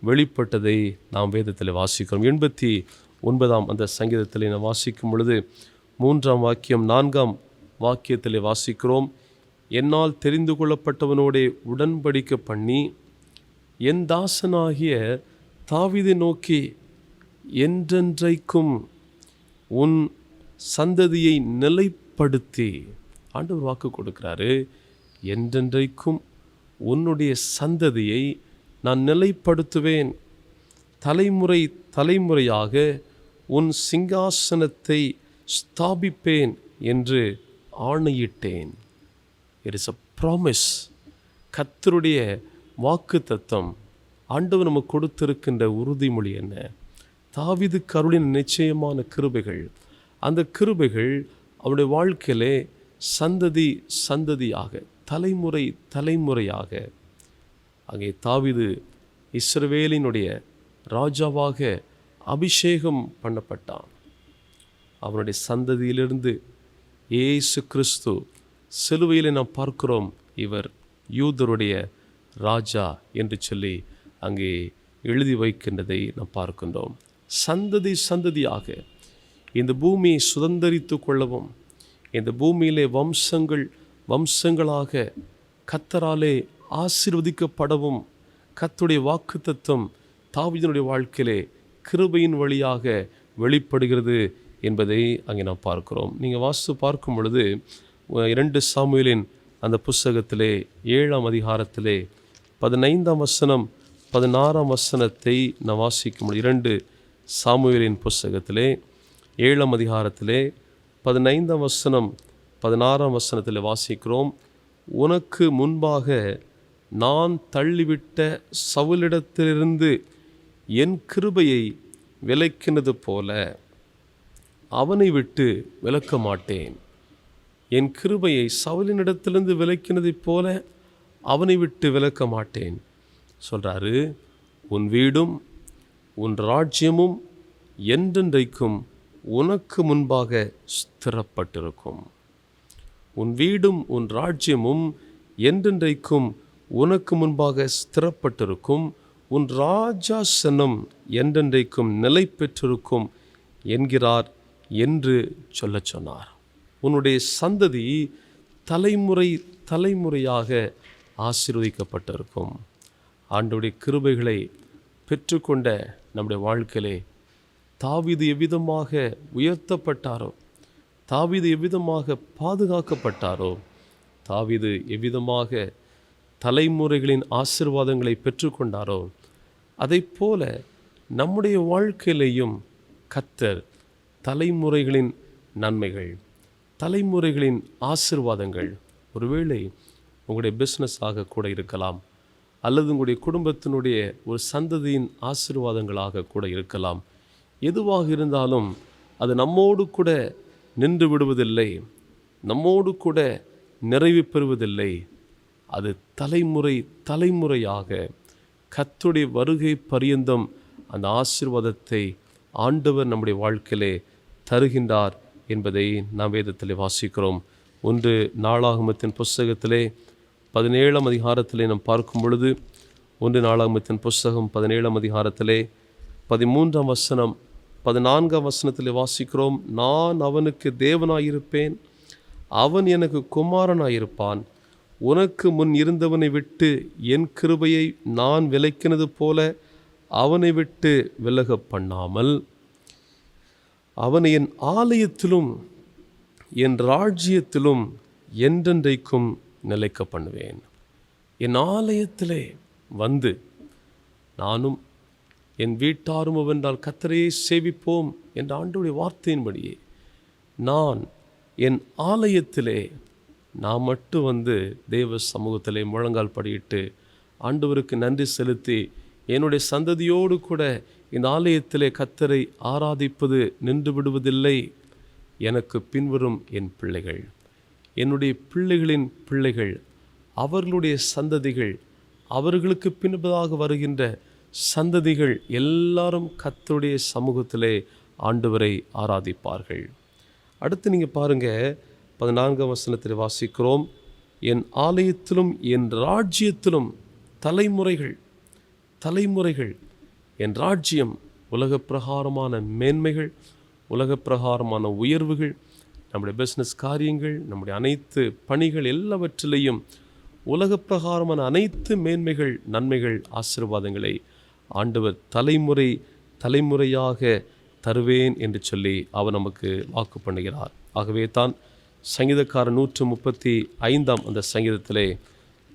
வெளிப்பட்டதை நாம் வேதத்தில் வாசிக்கிறோம். 89 அந்த சங்கீதத்தில் நாம் வாசிக்கும் பொழுது 3ஆம் வாக்கியம் 4ஆம் வாக்கியத்தில் வாசிக்கிறோம். என்னால் தெரிந்து கொள்ளப்பட்டவனோடே உடன்படிக்கை பண்ணி என் தாசனாகிய தாவீதை நோக்கி என்றென்றைக்கும் உன் சந்ததியை நிலைப்படுத்தி, ஆண்டவர் வாக்கு கொடுக்கிறாரு, என்றென்றைக்கும் உன்னுடைய சந்ததியை நான் நிலைப்படுத்துவேன், தலைமுறை தலைமுறையாக உன் சிங்காசனத்தை ஸ்தாபிப்பேன் என்று ஆணையிட்டேன். It is a promise. கர்த்தருடைய வாக்கு தத்தம், ஆண்டவர் நமக்கு கொடுத்திருக்கின்ற உறுதிமொழி என்ன? தாவீது கருளின் நிச்சயமான கிருபைகள், அந்த கிருபைகள் அவருடைய வாழ்க்கையிலே சந்ததி சந்ததியாக, தலைமுறை தலைமுறையாக, அங்கே தாவீது இஸ்ரவேலினுடைய ராஜாவாக அபிஷேகம் பண்ணப்பட்டான். அவனுடைய சந்ததியிலிருந்து இயேசு கிறிஸ்து சிலுவையிலே நாம் பார்க்கிறோம், இவர் யூதருடைய ராஜா என்று சொல்லி அங்கே எழுதி வைக்கின்றதை நாம் பார்க்கின்றோம். சந்ததி சந்ததியாக இந்த பூமியை சுதந்தரித்து கொள்ளவும், இந்த பூமியிலே வம்சங்கள் வம்சங்களாக கர்த்தராலே ஆசீர்வதிக்கப்படவும் கர்த்தருடைய வாக்குத்தத்தம் தாவீதினுடைய வாழ்க்கையிலே கிருபையின் வழியாக வெளிப்படுகிறது என்பதை அங்கே நாம் பார்க்கிறோம். நீங்கள் வாசித்து பார்க்கும் பொழுது 2 சாமுவேலின் அந்த புஸ்தகத்திலே 7ஆம் அதிகாரத்திலே 15ஆம் வசனம் 16ஆம் வசனத்தை நான் வாசிக்கும் பொழுது, 2 சாமுவேலின் புஸ்தகத்திலே 7ஆம் அதிகாரத்திலே 15ஆம் வசனம் 16ஆம் வசனத்தில் வாசிக்கிறோம். உனக்கு முன்பாக நான் தள்ளிவிட்ட சவுலிடத்திலிருந்து என் கிருபையை விலக்கினது போல அவனை விட்டு விலக்க மாட்டேன். என் கிருபையை சவுலினிடத்திலிருந்து விலக்கினதைப் போல அவனை விட்டு விலக்க மாட்டேன் சொல்கிறாரு. உன் வீடும் உன் ராஜ்யமும் என்றென்றைக்கும் உனக்கு முன்பாக ஸ்திரப்பட்டிருக்கும். உன் வீடும் உன் ராஜ்யமும் என்றென்றைக்கும் உனக்கு முன்பாக ஸ்திரப்பட்டிருக்கும். உன் ராஜாசனம் என்றென்றைக்கும் நிலை பெற்றிருக்கும் என்கிறார் என்று சொல்லச் சொன்னார். உன்னுடைய சந்ததி தலைமுறை தலைமுறையாக ஆசீர்வதிக்கப்பட்டிருக்கும். ஆண்டவருடைய கிருபைகளை பெற்றுக்கொண்ட நம்முடைய வாழ்க்கையிலே தாவீது எவ்விதமாக உயர்த்தப்பட்டாரோ, தாவீது எவ்விதமாக பாதுகாக்கப்பட்டாரோ, தாவீது எவ்விதமாக தலைமுறைகளின் ஆசீர்வாதங்களை பெற்றுக்கொண்டாரோ, அதைப்போல நம்முடைய வாழ்க்கையிலேயும் கர்த்தர் தலைமுறைகளின் நன்மைகள், தலைமுறைகளின் ஆசீர்வாதங்கள், ஒருவேளை உங்களுடைய பிஸ்னஸாக கூட இருக்கலாம், அல்லது உங்களுடைய குடும்பத்தினுடைய ஒரு சந்ததியின் ஆசீர்வாதங்களாக கூட இருக்கலாம். எதுவாக இருந்தாலும் அது நம்மோடு கூட நின்று விடுவதில்லை, நம்மோடு கூட நிறைவு பெறுவதில்லை. அது தலைமுறை தலைமுறையாக கர்த்தருடைய வருகை பரியந்தம் அந்த ஆசீர்வாதத்தை ஆண்டவர் நம்முடைய வாழ்க்கையிலே தருகின்றார் என்பதை நாம் வேதத்திலே வாசிக்கிறோம். ஒன்று நாளாகமத்தின் புஸ்தகத்திலே 17ஆம் அதிகாரத்திலே நாம் பார்க்கும் பொழுது, ஒன்று நாளாகமத்தின் புஸ்தகம் 17ஆம் அதிகாரத்திலே 13ஆம் வசனம் 14ஆம் வசனத்திலே வாசிக்கிறோம். நான் அவனுக்கு தேவனாயிருப்பேன், அவன் எனக்கு குமாரனாயிருப்பான். உனக்கு முன் இருந்தவனை விட்டு என் கிருபையை நான் விலக்கினது போல அவனை விட்டு விலக பண்ணாமல் அவனை என் ஆலயத்திலும் என் ராஜ்யத்திலும் என்றென்றைக்கும் நிலைக்க பண்ணுவேன். என் ஆலயத்திலே வந்து நானும் என் வீட்டாரும் அவென்றால் கர்த்தரையே சேவிப்போம் என்ற ஆண்டவருடைய வார்த்தையின்படியே நான் என் ஆலயத்திலே நான் மட்டும் வந்து தேவ சமூகத்திலே முழங்கால் படியிட்டு ஆண்டவருக்கு நன்றி செலுத்தி என்னுடைய சந்ததியோடு கூட இந்த ஆலயத்திலே கர்த்தரை ஆராதிப்பது நின்று விடுவதில்லை. எனக்கு பின்வரும் என் பிள்ளைகள், என்னுடைய பிள்ளைகளின் பிள்ளைகள், அவர்களுடைய சந்ததிகள், அவர்களுக்கு பின்பதாக வருகின்ற சந்ததிகள் எல்லாரும் கர்த்தருடைய சமூகத்திலே ஆண்டவரை ஆராதிப்பார்கள். அடுத்து நீங்கள் பாருங்கள், 14ஆம் வசனத்தில் வாசிக்கிறோம், என் ஆலயத்திலும் என் ராஜ்யத்திலும் தலைமுறைகள் தலைமுறைகள் என் ராஜ்யம் உலக பிரகாரமான மேன்மைகள், உலக பிரகாரமான உயர்வுகள், நம்முடைய பிஸ்னஸ் காரியங்கள், நம்முடைய அனைத்து பணிகள் எல்லாவற்றிலையும் உலக பிரகாரமான அனைத்து மேன்மைகள், நன்மைகள், ஆசீர்வாதங்களை ஆண்டவர் தலைமுறை தலைமுறையாக தருவேன் என்று சொல்லி அவர் நமக்கு வாக்கு பண்ணுகிறார். ஆகவே தான் சங்கீதக்காரர் 135ஆம் அந்த சங்கீதத்திலே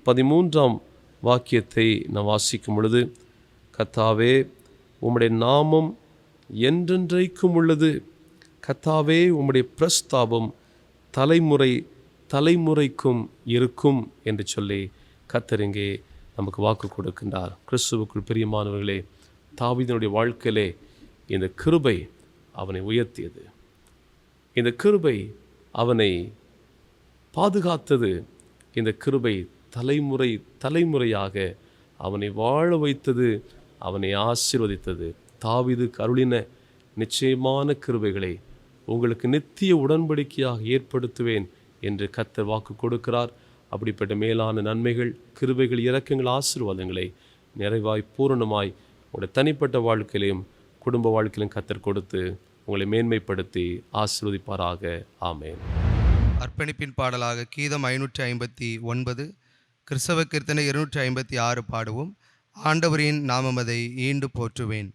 13ஆம் வாக்கியத்தை நாம் வாசிக்கும் பொழுது, கர்த்தாவே உம்முடைய நாமம் என்றென்றைக்கும் உள்ளது, கர்த்தாவே உம்முடைய பிரஸ்தாபம் தலைமுறை தலைமுறைக்கும் இருக்கும் என்று சொல்லி கர்த்தர் இங்கே நமக்கு வாக்கு கொடுக்கின்றார். கிறிஸ்துவுக்குள் பிரியமானவர்களே, தாவீதினுடைய வாழ்க்கையிலே இந்த கிருபை அவனை உயர்த்தியது, இந்த கிருபை அவனை பாதுகாத்தது, இந்த கிருபை தலைமுறை தலைமுறையாக அவனை வாழ வைத்தது, அவனை ஆசீர்வதித்தது. தாவீதுக்கு அருளின நிச்சயமான கிருபைகளை உங்களுக்கு நித்திய உடன்படிக்கையாக ஏற்படுத்துவேன் என்று கர்த்தர் வாக்கு கொடுக்கிறார். அப்படிப்பட்ட மேலான நன்மைகள், கிருபைகள், இரக்கங்கள், ஆசீர்வாதங்களை நிறைவாய் பூரணமாய் உங்களுடைய தனிப்பட்ட வாழ்க்கையிலையும் குடும்ப வாழ்க்கையிலும் கர்த்தர் கொடுத்து உங்களை மேன்மைப்படுத்தி ஆசீர்வதிப்பாராக. ஆமென். அர்ப்பணிப்பின் பாடலாக கீதம் 559, கிறிஸ்தவ கீர்த்தனை 256 பாடுவோம். ஆண்டவரின் நாமமதை ஈண்டு போற்றுவேன்.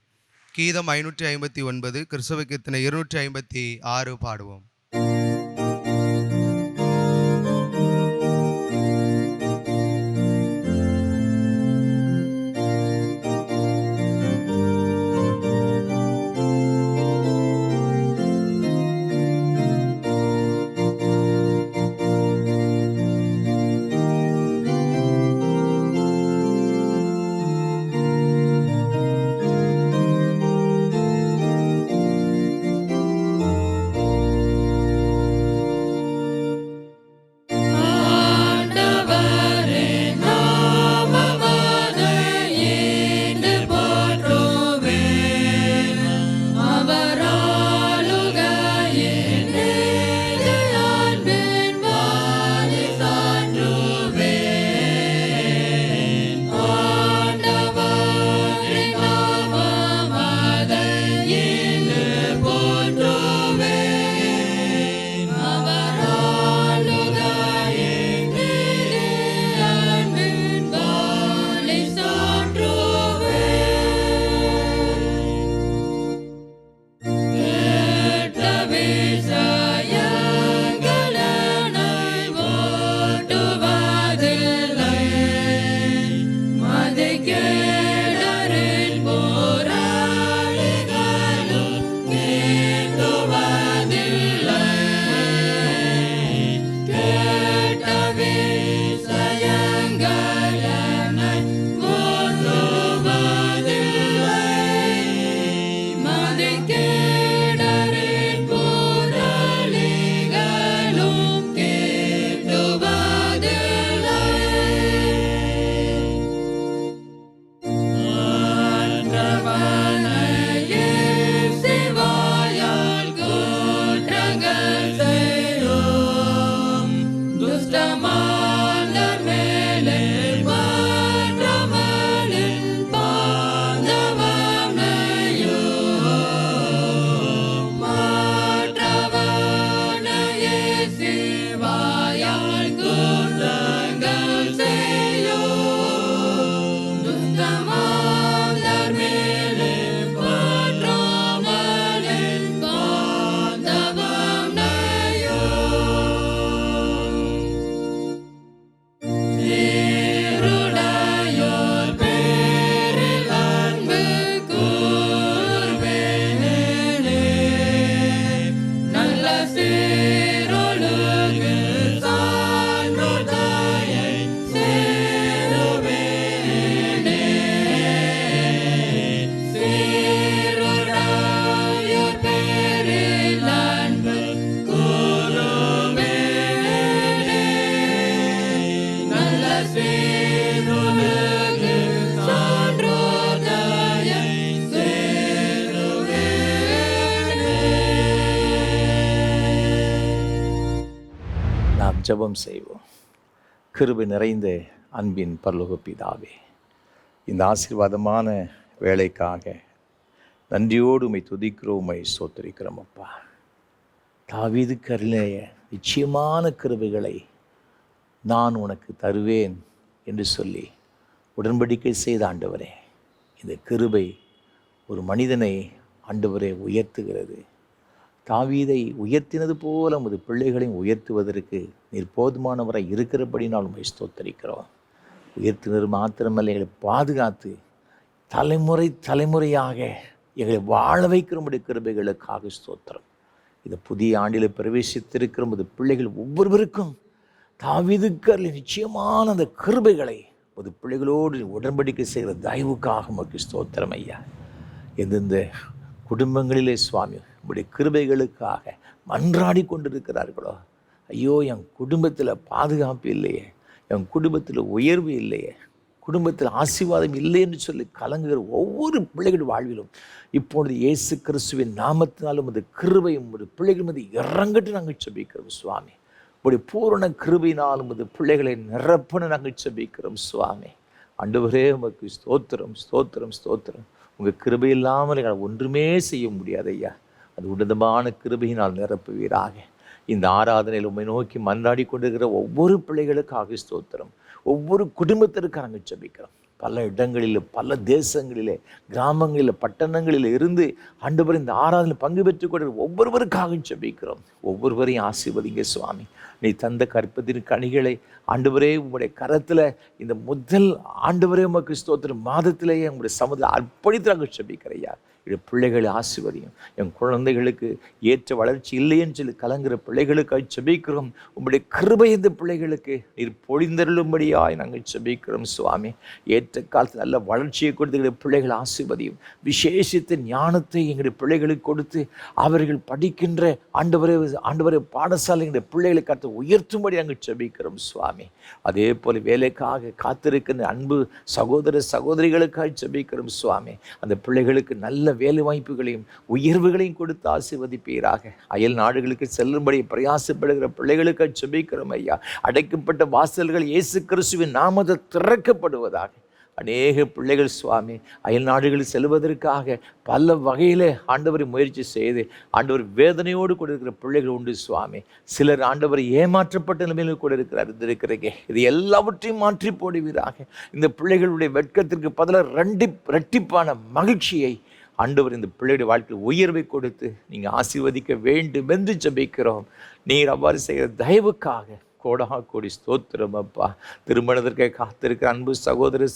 கீதம் 559, கிறிஸ்தவ கீர்த்தனை 256 பாடுவோம். ஜெபம் செய்வோம். கிருபை நிறைந்த அன்பின் பரலோக பிதாவே, இந்த ஆசீர்வாதமான வேலைக்காக நன்றியோடு உம்மை துதிக்கிறோம், உம்மை ஸ்தோத்திரிக்கிறோம். அப்பா, தாவீதுக்கு அருளிய நிச்சயமான கிருபைகளை நான் உனக்கு தருவேன் என்று சொல்லி உடன்படிக்கை செய்த ஆண்டவரே, இந்த கிருபை ஒரு மனிதனை ஆண்டவரே உயர்த்துகிறது. தாவீதை உயர்த்தினது போல உமது பிள்ளைகளையும் உயர்த்துவதற்கு நீர் போதுமானவராய் இருக்கிறபடினால் உம்மை ஸ்தோத்தரிக்கிறோம். உயர்த்தினர் மாத்திரமல்ல, எங்களை பாதுகாத்து தலைமுறையாக எங்களை வாழ வைக்கிறோமுடைய கிருபைகளுக்காக ஸ்தோத்திரம். இந்த புதிய ஆண்டில் பிரவேசித்திருக்கிற உமது பிள்ளைகள் ஒவ்வொருவருக்கும் தாவீதுக்கு அருளிய நிச்சயமான அந்த கிருபைகளை உமது பிள்ளைகளோடு உடன்படிக்கை செய்கிற தயவுக்காக உமக்கு ஸ்தோத்திரம் ஐயா. எந்தெந்த குடும்பங்களிலே சுவாமி உங்களுடைய கிருபைகளுக்காக மன்றாடி கொண்டிருக்கிறார்களோ, ஐயோ என் குடும்பத்தில் பாதுகாப்பு இல்லையே, என் குடும்பத்தில் உயர்வு இல்லையே, குடும்பத்தில் ஆசீர்வாதம் இல்லை என்று சொல்லி கலங்குகிற ஒவ்வொரு பிள்ளைகள் வாழ்விலும் இப்பொழுது இயேசு கிறிஸ்துவின் நாமத்தினாலும் அது கிருபையும் ஒரு பிள்ளைகள் மீது இறங்கட்டு நாங்கள் செபிக்கிறோம் சுவாமி. உங்களுடைய பூரண கிருபையினாலும் அது பிள்ளைகளை நிரப்பன நாங்கள் செபிக்கிறோம் சுவாமி. ஆண்டவரே உமக்கு ஸ்தோத்திரம் ஸ்தோத்திரம் ஸ்தோத்திரம். உங்கள் கிருபை இல்லாமல் எங்களால் ஒன்றுமே செய்ய முடியாது ஐயா. அது உன்னதமான கிருபையினால் நிரப்புவீராக. இந்த ஆராதனையில் உம்மை நோக்கி மன்றாடி கொண்டிருக்கிற ஒவ்வொரு பிள்ளைகளுக்காக ஸ்தோத்திரம். ஒவ்வொரு குடும்பத்திற்காக நாங்கள் ஜெபிக்கிறோம். பல இடங்களில், பல தேசங்களிலே, கிராமங்களில், பட்டணங்களில் இருந்து ஆண்டவர் இந்த ஆராதனையில் பங்கு பெற்றுக் கொண்டிருக்கிற ஒவ்வொருவருக்காக ஜெபிக்கிறோம். ஒவ்வொருவரையும் ஆசீர்வதிங்க சுவாமி. நீ தந்த கற்பத்தின் கனிகளை ஆண்டவரே உங்களுடைய கரத்தில் இந்த முதல் ஆண்டவரே உமக்கு ஸ்தோத்திரம் மாதத்திலேயே உங்களுடைய சமுதாயம் அர்ப்பணித்து நாங்கள் ஜெபிக்கிறையா. என் பிள்ளைகளை ஆசீர்வதியும். என் குழந்தைகளுக்கு ஏற்ற வளர்ச்சி இல்லைன்னு சொல்லி கலங்குற பிள்ளைகளுக்காக ஜெபிக்கிறோம். உங்களுடைய கிருபை இந்த பிள்ளைகளுக்கு நீர் பொழிந்தருளும்படியாய் நாங்கள் ஜெபிக்கிறோம் சுவாமி. ஏற்ற காலத்தில் நல்ல வளர்ச்சியை கொடுத்து எங்களுடைய பிள்ளைகள் ஆசீர்வதியும். விசேஷித்த ஞானத்தை எங்களுடைய பிள்ளைகளுக்கு கொடுத்து அவர்கள் படிக்கின்ற ஆண்டவரே பாடசாலை எங்களுடைய பிள்ளைகளை காத்து உயர்த்தும்படி நாங்கள் ஜெபிக்கிறோம் சுவாமி. அதே போல் வேலைக்காக காத்திருக்கின்ற அன்பு சகோதரிகளுக்காக ஜெபிக்கிறோம் சுவாமி. அந்த பிள்ளைகளுக்கு நல்ல வேலை வாய்ப்புகளையும் உயர்வுகளையும் கொடுத்து ஆசீர்வதிப்பீராக. அயல் நாடுகளுக்கு செல்லும்படி பிரயாசப்படுகிற பிள்ளைகளுக்கு ஜெபிக்கிறோம் ஐயா. அடைக்கப்பட்ட வாசல்கள் இயேசு கிறிஸ்துவின் நாமத்தில் திறக்கப்படுவதாக. அநேக பிள்ளைகள் சுவாமி அயல் நாடுகளில் செல்வதற்காக பல வகையில் ஆண்டவரை முயற்சி செய்து ஆண்டவர் வேதனையோடு கூட இருக்கிற பிள்ளைகள் உண்டு சுவாமி. சிலர் ஆண்டவரை ஏமாற்றப்பட்ட நிலைமையில் கூட இருக்கிறீங்க. இது எல்லாவற்றையும் மாற்றி போடுவீராக. இந்த பிள்ளைகளுடைய வெட்கத்திற்கு பதிலாக இரட்டிப்பான மகிழ்ச்சியை ஆண்டவர் இந்த பிள்ளையுடைய வாழ்க்கையில் உயர்வை கொடுத்து நீங்கள் ஆசீர்வதிக்க வேண்டும் என்று ஜெபிக்கிறோம். நீர் அவ்வாறு செய்கிற தயவுக்காக கோடி ஸ்தோத்திரம் அப்பா. திருமணத்திற்காக காத்திருக்கிற அன்பு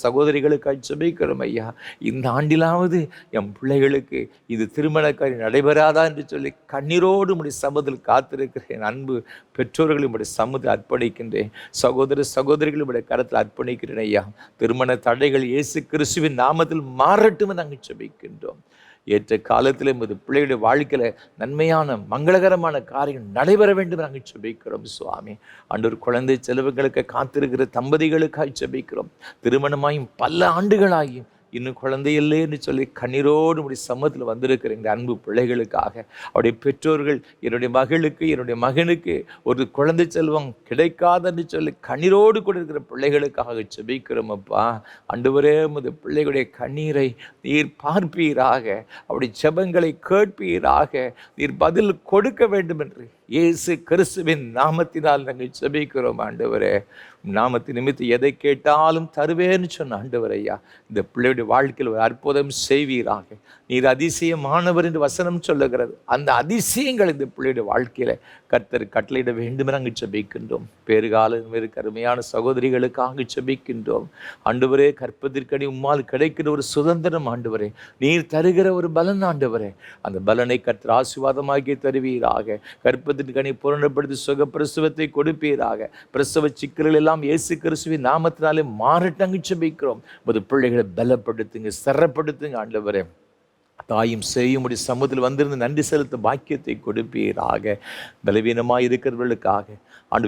சகோதரிகளுக்காக ஜெபிக்கிறோம் ஐயா. இந்த ஆண்டிலாவது என் பிள்ளைகளுக்கு இது திருமணக்காரி நடைபெறாதா என்று சொல்லி கண்ணீரோடு உடைய சமூகத்தில் காத்திருக்கிறேன். அன்பு பெற்றோர்கள் உடைய சமூகத்தில் அர்ப்பணிக்கின்றேன். சகோதரிகள் உடைய கரத்தில் அர்ப்பணிக்கிறேன் ஐயா. திருமண தடைகள் இயேசு கிறிஸ்துவின் நாமத்தில் மாறட்டும் நாங்கள் ஜெபிக்கின்றோம். ஏற்ற காலத்தில் எமது பிள்ளைகளுடைய வாழ்க்கையில் நன்மையான மங்களகரமான காரியங்கள் நடைபெற வேண்டும் நாங்கள் ஜெபிக்கிறோம் சுவாமி. ஆண்டவர் குழந்தை செலவுகளுக்கு காத்திருக்கிற தம்பதிகளுக்காக ஜெபிக்கிறோம். திருமணமாயும் பல ஆண்டுகளாகியும் இன்னும் குழந்தை இல்லைன்னு சொல்லி கண்ணீரோடு உடைய சமூகத்தில் வந்திருக்கிற எங்கள் அன்பு பிள்ளைகளுக்காக, அவருடைய பெற்றோர்கள் என்னுடைய மகளுக்கு என்னுடைய மகனுக்கு ஒரு குழந்தை செல்வம் கிடைக்காதுன்னு சொல்லி கண்ணீரோடு கூட இருக்கிற பிள்ளைகளுக்காக ஜெபிக்கிறோம் அப்பா. ஆண்டவரே உமது பிள்ளைகளுடைய கண்ணீரை நீர் பார்ப்பீராக, அவருடைய ஜெபங்களை கேட்பீராக, நீர் பதில் கொடுக்க வேண்டும் என்று இயேசு கிறிஸ்துவின் நாமத்தினால் நாங்கள் ஜெபிக்கிறோம். ஆண்டவரே நாமத்தின் நிமித்தம் எதை கேட்டாலும் தருவேன்னு சொன்ன ஆண்டவர் ஐயா, இந்த பிள்ளையுடைய வாழ்க்கையில் ஒரு அற்புதம் செய்வீராக. நீர் அதிசயமானவர் என்று வசனம் சொல்லுகிறது. அந்த அதிசயங்கள் இந்த பிள்ளையுடைய வாழ்க்கையில் கர்த்தர் கட்டளையிட வேண்டும் நாங்கள் ஜெபிக்கின்றோம். பேறுகாலம் கருமையான சகோதரிகளுக்காக ஜெபிக்கின்றோம். ஆண்டவரே கற்பதற்கடி உம்மால் கிடைக்கிற ஒரு சுதந்திரம் ஆண்டவரே, நீர் தருகிற ஒரு பலன் ஆண்டவரே, அந்த பலனை கர்த்தர் ஆசீர்வாதமாக்கி தருவீராக. கற்பத்தின் கனி பூரணப்படுத்தி சுக பிரசவத்தை கொடுப்பீராக. பிரசவ சிக்கல்கள் எல்லாம் இயேசு கிறிஸ்துவின் நாமத்தினாலே மாறட்டங்க ஜெபிக்கிறோம். உமது பிள்ளைகளை பலப்படுத்துங்க, ஸ்திரப்படுத்துங்க ஆண்டவரே. தாயும் செய்யும்படி சமூகத்தில் வந்திருந்து நன்றி செலுத்த பாக்கியத்தை கொடுப்பீராக. பலவீனமாக இருக்கிறவர்களுக்காக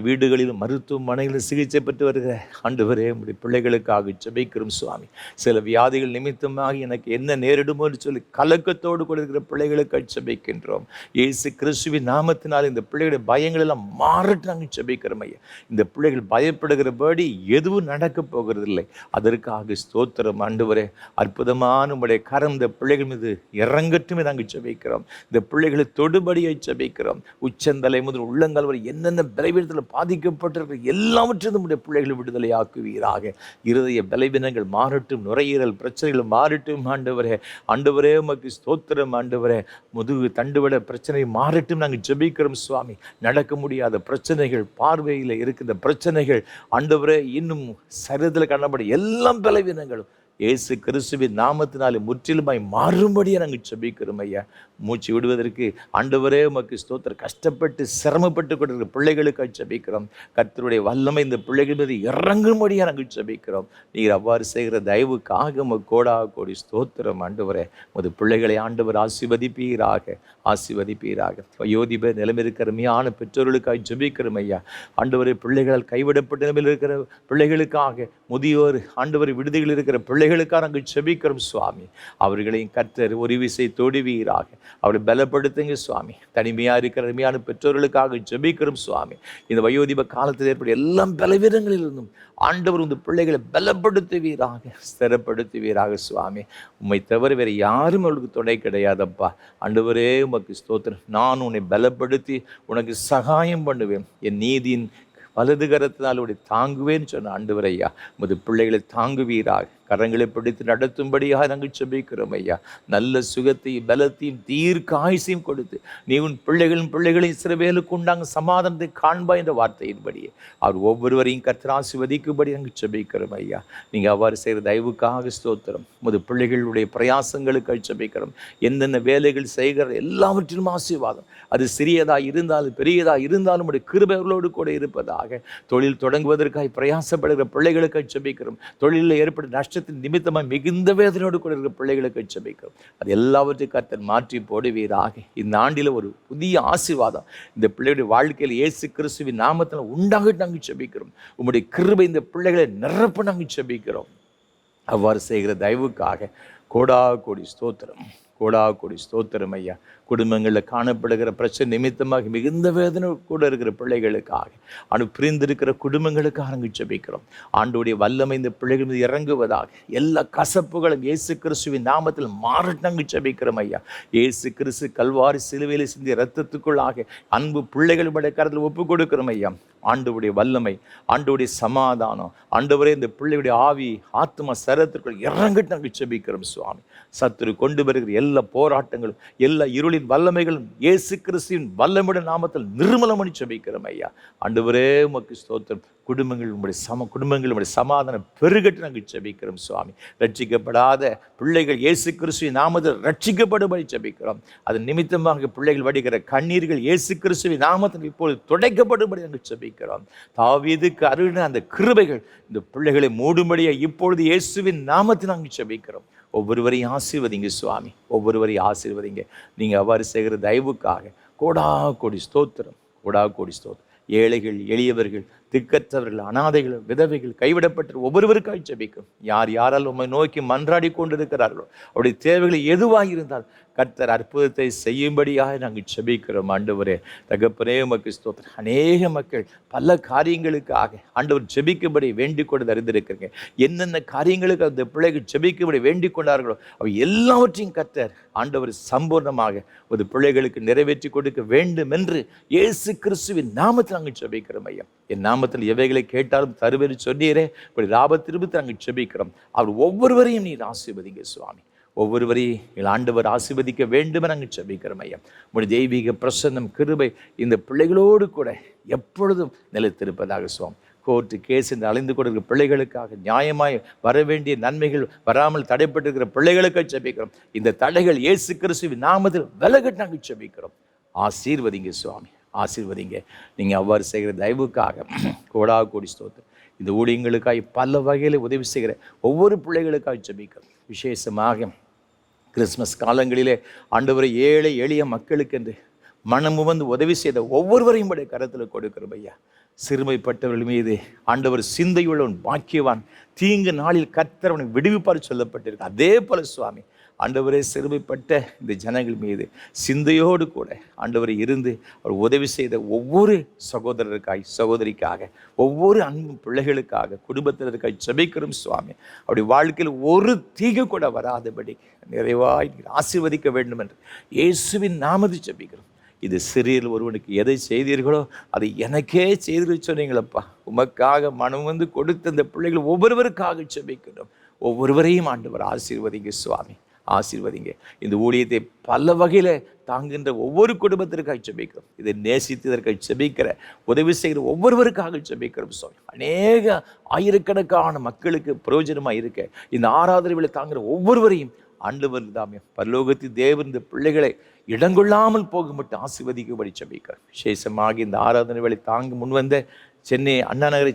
வீடுகளிலும் மருத்துவமனைகளில் சிகிச்சை பெற்று வருகிற ஆண்டவரே உம்முடைய பிள்ளைகளுக்காக ஜெபிக்கிறோம் சுவாமி. சில வியாதிகள் நிமித்தமாக எனக்கு என்ன நேரிடுமோ என்று சொல்லி கலக்கத்தோடு கூட இருக்கிற பிள்ளைகளுக்காக ஜெபிக்கின்றோம். இயேசு கிறிஸ்துவின் நாமத்தினால் இந்த பிள்ளைகளுடைய பயங்கள் எல்லாம் மாறட்டு நாங்கள் ஜெபிக்கிறோம் ஐயா. இந்த பிள்ளைகள் பயப்படுகிறபடி எதுவும் நடக்கப் போகிறதில்லை. அதற்காக ஸ்தோத்திரம் ஆண்டவரே. அற்புதமான உம்முடைய கரம் இந்த பிள்ளைகள் மீது இறங்கட்டுமே நாங்கள் ஜெபிக்கிறோம். இந்த பிள்ளைகளை தொடுபடியை ஜெபிக்கிறோம். உச்சந்தலை முதல் உள்ளங்கால் வரை என்னென்ன பலவீனத்தில் பாதிக்கப்பட்டிருக்கிற எல்லாவற்றையும் நம்முடைய பிள்ளைகளை விடுதலை ஆக்குவீராக. இருதய பலவீனங்கள் மாறட்டும், நுரையீரல் பிரச்சனைகள் மாறட்டும் ஆண்டவரே. ஆண்டவரே உமக்கு ஸ்தோத்திரம் ஆண்டவரே. முதுகு தண்டுவட பிரச்சனை மாறட்டும் நாங்கள் ஜெபிக்கிறோம் சுவாமி. நடக்க முடியாத பிரச்சனைகள், பார்வையில் இருக்கின்ற பிரச்சனைகள் ஆண்டவரே, இன்னும் சரீரத்தில் காணப்படும் எல்லா பலவீனங்களும் இயேசு கிறிஸ்துவின் நாமத்தினாலே முற்றிலுமாய் மாறும்படியே நாங்கள் ஜெபிக்கிறோம் ஐயா. மூச்சு விடுவதற்கு ஆண்டவரே உமக்கு ஸ்தோத்திரம். கஷ்டப்பட்டு சிரமப்பட்டு கொண்டிருக்கிற பிள்ளைகளுக்காக ஜெபிக்கிறோம். கர்த்தருடைய வல்லமை இந்த பிள்ளைகள் மீது இறங்கும்படியாக நாங்கள் ஜெபிக்கிறோம். நீர் அவ்வாறு செய்கிற தயவுக்காக உமக்கு கோடி ஸ்தோத்திரம் ஆண்டவரே. உமது பிள்ளைகளை ஆண்டவர் ஆசீர்வதிப்பீராக, ஆசீர்வதிப்பீராக. வயோதிப நிலைமை இருக்கிற அருமையான பெற்றோர்களுக்காக ஜெபிக்கிறோம் ஐயா. ஆண்டவரே, பிள்ளைகளால் கைவிடப்பட்ட நிலைமையில் இருக்கிற பிள்ளைகளுக்காக, முதியோர் ஆண்டவர் விடுதிகளில் இருக்கிற பிள்ளைகளுக்காக நாங்கள் ஜெபிக்கிறோம் சுவாமி. அவர்களையும் கர்த்தர் ஒரு விசை தொடுவீராக, அவளை பலப்படுத்துங்க சுவாமி. தனிமையாக இருக்கிற அருமையான பெற்றோர்களுக்காக ஜெபிக்கிறோம் சுவாமி. இந்த வயோதிப காலத்தில் ஏற்படும் எல்லா பலவீனங்களிலிருந்தும் ஆண்டவர் இந்த பிள்ளைகளை பலப்படுத்துவீராக, ஸ்திரப்படுத்துவீராக சுவாமி. உம்மை தவிர வேறு யாரும் அவளுக்கு துணை கிடையாதப்பா. ஆண்டவரே உமக்கு ஸ்தோத்திரம். நான் உன்னை பலப்படுத்தி உனக்கு சகாயம் பண்ணுவேன், என் நீதியின் வலது கரத்தினால் உடைய தாங்குவேன்னு சொன்ன ஆண்டவர் ஐயா. உமது பிள்ளைகளை தாங்குவீராக, கரங்களை பிடித்து நடத்தும்படியாக நாங்கள் ஜெபிக்கிறோம் ஐயா. நல்ல சுகத்தையும் பலத்தையும் தீர்க்காயுசையும் கொடுத்து நீ உன் பிள்ளைகளையும் இஸ்ரவேலுக்கு உண்டாங்க சமாதானத்தை காண்பா என்ற வார்த்தையின்படியே அவர் ஒவ்வொருவரையும் கர்த்தர் ஆசீர்வதிக்கும்படி நாங்கள் ஜெபிக்கிறோம் ஐயா. நீங்கள் அவ்வாறு செய்கிற தயவுக்காக ஸ்தோத்திரம். உமது பிள்ளைகளுடைய பிரயாசங்களுக்கு ஜெபிக்கிறோம். என்னென்ன வேலைகள் செய்கிற எல்லாவற்றிலும் ஆசீர்வாதம். அது சிறியதாக இருந்தாலும் பெரியதாக இருந்தாலும் உடைய கிருபைகளோடு கூட இருப்பதாக. தொழில் தொடங்குவதற்காக பிரயாசப்படுகிற பிள்ளைகளுக்கு ஜெபிக்கிறோம். தொழிலில் ஏற்படும் நஷ்டத்தின் நிமித்தமாக மிகுந்த வேதனையோடு கூட இருக்கிற பிள்ளைகளுக்கு ஜெபிக்கிறோம். அது எல்லாவற்றையும் கர்த்தர் மாற்றி போடுவீராக. இந்த ஆண்டில் ஒரு புதிய ஆசீர்வாதம் இந்த பிள்ளைகளுடைய வாழ்க்கையில் இயேசு கிறிஸ்துவின் நாமத்தில் உண்டாக நாங்கள் ஜெபிக்கிறோம். உம்முடைய கிருபை இந்த பிள்ளைகளை நிரப்ப நாங்கள் ஜெபிக்கிறோம். அவ்வாறு செய்கிற தயவுக்காக கோடி ஸ்தோத்திரம், கோடி ஸ்தோத்திரம் ஐயா. குடும்பங்களில் காணப்படுகிற பிரச்சனை நிமித்தமாக மிகுந்த வேதனை கூட இருக்கிற பிள்ளைகளுக்காக பிரிந்திருக்கிற குடும்பங்களுக்காக நாங்கள் ஜெபிக்கிறோம். ஆண்டோடைய வல்லமை இந்த பிள்ளைகள் மீது இறங்குவதாக. எல்லா கசப்புகளும் இயேசு கிறிஸ்துவின் நாமத்தில் மாறட்டு நாங்கள் ஜெபிக்கிறோம் ஐயா. இயேசு கிறிஸ்து கல்வாரி சிலுவையில் சிந்திய இரத்தத்துக்குள்ளாக அன்பு பிள்ளைகளுடைய கருத்தில் ஒப்பு கொடுக்கிறோம் ஐயா. ஆண்டவருடைய வல்லமை, ஆண்டவருடைய சமாதானம், ஆண்டவரே இந்த பிள்ளையுடைய ஆவி ஆத்மா சரத்திற்குள் இறங்கிட்டு நாங்கள் ஜெபிக்கிறோம் சுவாமி. சத்துரு கொண்டு வருகிற எல்லா போராட்டங்களும் எல்லா இருளின் வல்லமைகளும் இயேசு கிறிஸ்துவின் வல்லமையுடைய நாமத்தில் நிர்மலம் பண்ணி ஜெபிக்கிறோம் ஐயா. ஆண்டவரே உமக்கு ஸ்தோத்திரம். குடும்பங்களுடைய சமாதானம் பெருகட்டு நாங்கள் ஜெபிக்கிறோம் சுவாமி. ரட்சிக்கப்படாத பிள்ளைகள் இயேசு கிறிஸ்துவின் நாமத்தில் ரட்சிக்கப்படும்படி ஜெபிக்கிறோம். அதன் நிமித்தமாக பிள்ளைகள் வடிகிற கண்ணீர்கள் இயேசு கிறிஸ்துவின் நாமத்தில் இப்பொழுது துடைக்கப்படும்படி நாங்கள் ஜெபிக்கிறோம். தாவீதுக்கு அருளின அந்த கிருபைகள் இந்த பிள்ளைகளை மூடும்படியாக இப்பொழுது இயேசுவின் நாமத்தில் நாங்கள் ஜெபிக்கிறோம். ஒவ்வொருவரையும் ஆசீர்வதிங்க சுவாமி, ஒவ்வொருவரையும் ஆசீர்வதிங்க. நீங்கள் அவ்வாறு செய்கிற தயவுக்காக கோடி ஸ்தோத்திரம், கோடி ஸ்தோத்திரம். ஏழைகள், எளியவர்கள், திக்கற்றவர்கள், அனாதைகள், விதவைகள், கைவிடப்பட்ட ஒவ்வொருவருக்காக ஜெபிக்கும். யாரால் உம்மை நோக்கி மன்றாடி கொண்டிருக்கிறார்களோ அவருடைய தேவைகளை எதுவாக இருந்தால் கர்த்தர் அற்புதத்தை செய்யும்படியாக நாங்கள் ஜெபிக்கிறோம். ஆண்டவரே, தகப்பனே உமக்கு ஸ்தோத்திரம். அநேக மக்கள் பல காரியங்களுக்காக ஆண்டவர் ஜெபிக்கும்படி வேண்டிக் கொண்டு அறிந்திருக்கிறீங்க. என்னென்ன காரியங்களுக்கு அந்த பிள்ளைகள் ஜெபிக்கும்படி வேண்டிக் கொண்டார்களோ அவை எல்லாவற்றையும் கர்த்தர் ஆண்டவர் சம்பூர்ணமாக ஒரு பிள்ளைகளுக்கு நிறைவேற்றி கொடுக்க வேண்டும் என்று இயேசு கிறிஸ்துவின் நாமத்தில் நாங்கள் ஜெபிக்கிறோம் ஐயா. என் நாமத்தில் எவைகளை கேட்டாலும் தருவேறு சொன்னீரே, இப்படி லாபத்திருப்பத்தை நாங்கள் ஜெபிக்கிறோம். அவர் ஒவ்வொருவரையும் நீர் ஆசீர்வதிங்க சுவாமி. ஒவ்வொருவரையும் ஆண்டவர் ஆசீர்வதிக்க வேண்டும் நாங்கள் ஜெபிக்கிறோம் ஐயா. உங்களுடைய தெய்வீக பிரசன்னம், கிருபை இந்த பிள்ளைகளோடு கூட எப்பொழுதும் நிலைத்திருப்பதாக சுவாமி. கோர்ட்டு கேஸ் என்று அலைந்து கொடுக்கிற பிள்ளைகளுக்காக நியாயமாய் வர வேண்டிய நன்மைகள் வராமல் தடைப்பட்டிருக்கிற பிள்ளைகளுக்காக ஜெபிக்கிறோம். இந்த தடைகள் இயேசு கிறிஸ்துவின் நாமத்தில் விலகட்டு நாங்கள் ஜெபிக்கிறோம். ஆசீர்வதிங்க சுவாமி, ஆசீர்வதிங்க. நீங்கள் அவ்வாறு செய்கிற தயவுக்காக கோடி ஸ்தோத்திரம். இந்த ஊழியங்களுக்காக பல வகையில் உதவி செய்கிற ஒவ்வொரு பிள்ளைகளுக்காக ஜெபிக்கிறோம். விசேஷமாக கிறிஸ்மஸ் காலங்களிலே ஆண்டவரை ஏழை எளிய மக்களுக்கென்று மனமு வந்து உதவி செய்த ஒவ்வொருவரையும் உடைய கரத்தில் கொடுக்கிறோம் ஐயா. சிறுமைப்பட்டவர்கள் மீது ஆண்டவர் சிந்தையுள்ளவன் பாக்கியவான், தீங்கு நாளில் கர்த்தர் அவனை விடுவிப்பார் சொல்லப்பட்டிருக்கு. அதே போல சுவாமி ஆண்டவரே சிறுமைப்பட்ட இந்த ஜனங்கள் மீது சிந்தையோடு கூட ஆண்டவரை இருந்து அவர் உதவி செய்த ஒவ்வொரு சகோதரருக்காய் சகோதரிக்காக ஒவ்வொரு அன்பு பிள்ளைகளுக்காக குடும்பத்தினருக்காய் ஜெபிக்கிறோம் சுவாமி. அவருடைய வாழ்க்கையில் ஒரு தீங்கு கூட வராதபடி நிறைவாய் ஆசீர்வதிக்க வேண்டும் என்று இயேசுவின் நாமத்தில் ஜெபிக்கிறோம். இது சிறியில் ஒருவனுக்கு எதை செய்தீர்களோ அதை எனக்கே செய்து சொன்னீங்களப்பா. உமக்காக மனம் வந்து கொடுத்த இந்த பிள்ளைகள் ஒவ்வொருவருக்காக ஜெபிக்கிறோம். ஒவ்வொருவரையும் ஆண்டவர் ஆசீர்வதிங்க சுவாமி, ஆசீர்வதிங்க. இந்த ஊழியத்தை பல வகையில் தாங்குகின்ற ஒவ்வொரு குடும்பத்திற்காக ஜெபிக்கிறோம். இதை நேசித்ததற்காக ஜெபிக்கிற உதவி செய்கிற ஒவ்வொருவருக்காக ஜெபிக்கிறோம் சுவாமி. அநேக ஆயிரக்கணக்கான மக்களுக்கு பிரயோஜனமாக இருக்க இந்த ஆராதனைகளை தாங்குகிற ஒவ்வொருவரையும் ஆண்டவர் தாமே பரலோகத்தில் தேவன் இந்த பிள்ளைகளை இடங்கொள்ளாமல் போக மட்டும் ஆசீர்வதிக்கும்படி ஜெபிக்கிறோம். விசேஷமாக இந்த ஆராதனை வேலை தாங்க முன்வந்த சென்னை அண்ணா நகரை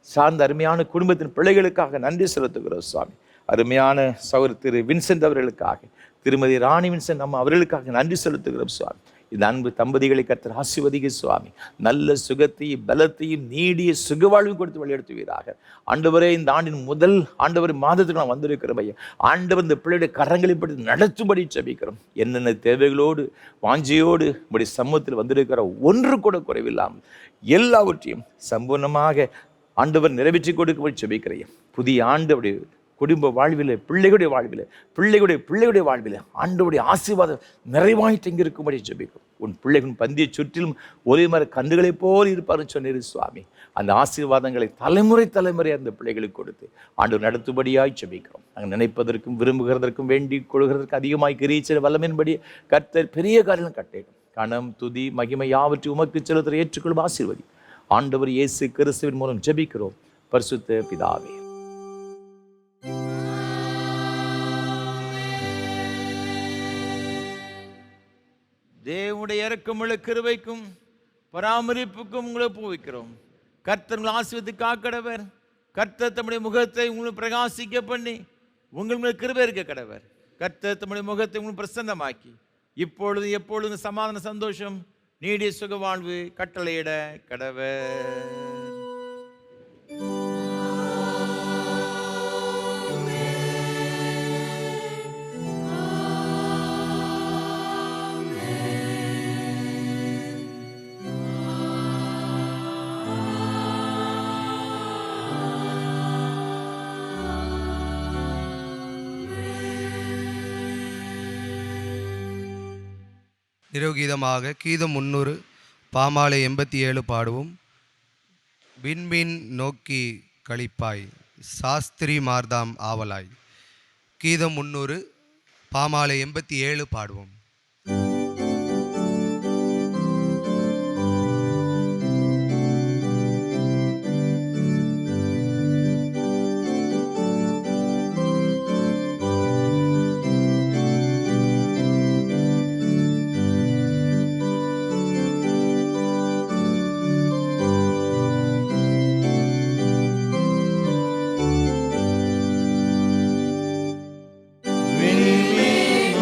சார்ந்த அருமையான குடும்பத்தின் பிள்ளைகளுக்காக நன்றி செலுத்துகிறோம் சுவாமி. அருமையான சகோதரர் திரு வின்சென்ட் அவர்களுக்காக, திருமதி ராணி வின்சென்ட் அம்மா அவர்களுக்காக நன்றி செலுத்துகிறோம் சுவாமி. இந்த அன்பு தம்பதிகளை கர்த்தர் ஆசீர்வதிக்க சுவாமி. நல்ல சுகத்தையும் பலத்தையும் நீடிய சுகவாழ்வும் கொடுத்து வழிநடத்துவீராக. ஆண்டவரே, இந்த ஆண்டின் முதல் ஆண்டவர் மாதத்துக்கு நான் வந்திருக்கிறோம் ஐயா. ஆண்டவர் இந்த பிள்ளையுடைய கரங்களை பற்றி நடத்தும்படி ஜெபிக்கிறோம். என்னென்ன தேவைகளோடு வாஞ்சியோடு உடைய சமூகத்தில் வந்திருக்கிற ஒன்று கூட குறைவில்லாமல் எல்லாவற்றையும் சம்பூர்ணமாக ஆண்டவர் நிறைவேற்றி கொடுக்கும்படி ஜெபிக்கிறேன். புதிய ஆண்டு அப்படி குடும்ப வாழ்வில், பிள்ளைகளுடைய வாழ்வில், பிள்ளைகளுடைய வாழ்வில் ஆண்டவருடைய ஆசீர்வாதம் நிறைவாய் தங்கியிருக்கும்படி ஜெபிக்கும். உன் பிள்ளைகள் பந்தியை சுற்றிலும் ஒரே மாதிரி கன்றுகளைப் போல் இருப்பார்னு சொன்னீர் சுவாமி. அந்த ஆசீர்வாதங்களை தலைமுறை அந்த பிள்ளைகளுக்கு கொடுத்து ஆண்டவர் நடத்தும்படியாய் ஜெபிக்கிறோம். நாங்கள் நினைப்பதற்கும் விரும்புகிறதற்கும் வேண்டி கொள்கிறதற்கு அதிகமாய் கிரீச்ச வல்லமையின்படி கர்த்தர் பெரிய காரியம் கட்டேடும். கணம் துதி மகிமை யாவற்றை உமக்கு செலுத்த ஏற்றுக்கொள்ளும் ஆசீர்வதி. ஆண்டவர் இயேசு கிறிஸ்துவின் மூலம் ஜெபிக்கிறோம் பரிசுத்த பிதாவே. தேவனுடைய இரக்கமுள்ள கிருபைக்கும் பராமரிப்புக்கும் உங்களை ஒப்புவிக்கிறோம். கர்த்தர் உங்களை ஆசீர்வதித்து காக்கடவர். கர்த்தர் தம்முடைய முகத்தை உங்களுக்கு பிரகாசிக்க பண்ணி உங்கள் மேல் கிருபை இருக்க கடவர். கர்த்தர் தம்முடைய முகத்தை உங்களுக்கு பிரசன்னமாக்கி இப்பொழுது எப்பொழுது சமாதான சந்தோஷம் நீடிய சுக வாழ்வு கட்டளையிட கடவர். நிரோகீதமாக கீதம் 300 பாமாலை 87 பாடுவோம். விண்மீன் நோக்கி களிப்பாய் சாஸ்திரி மார்தாம் ஆவலாய். கீதம் 300 பாமாலை 87 பாடுவோம்.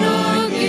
நோக்கி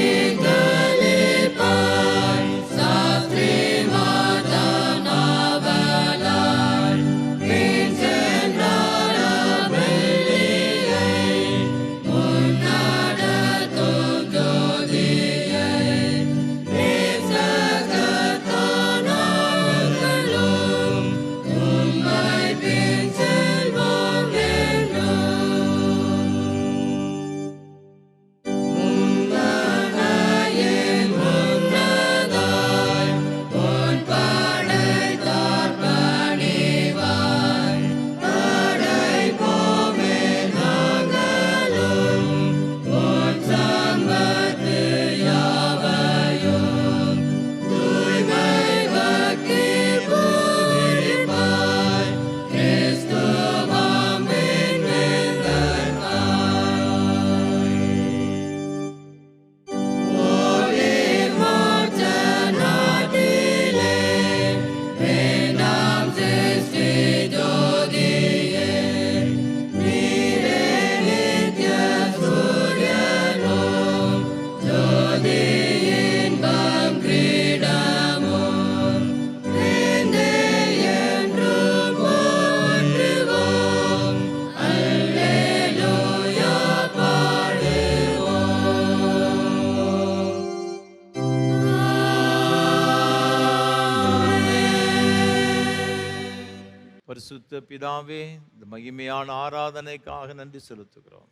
பரிசுத்த பிதாவே, இந்த மகிமையான ஆராதனைக்காக நன்றி செலுத்துகிறோம்.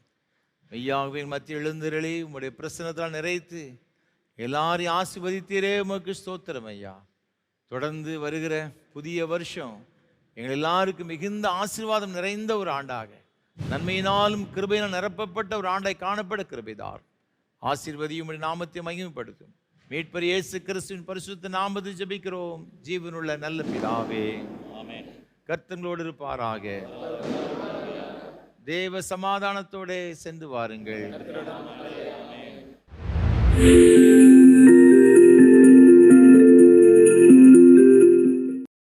மெய்யாகவே மத்திய எழுந்திரளி உம்முடைய பிரசன்னத்தால் நிறைத்து எல்லாரையும் ஆசீர்வதித்தீரே, உமக்கு ஸ்தோத்திரம் ஐயா. தொடர்ந்து வருகிற புதிய வருஷம் எங்கள் எல்லாருக்கும் மிகுந்த ஆசீர்வாதம் நிறைந்த ஒரு ஆண்டாக, நன்மையினாலும் கிருபையினால் நிரப்பப்பட்ட ஒரு ஆண்டாய் காணப்பட கிருபைதார். ஆசீர்வதியும் நாமத்தை மகிமைப்படுத்தும். மீட்பர் இயேசு கிறிஸ்துவின் பரிசுத்த நாமத்தில் ஜெபிக்கிறோம் ஜீவனுள்ள நல்ல பிதாவே. கர்த்தங்களோடு இருப்பாராக. தேவ சமாதானத்தோட சென்று வாருங்கள்.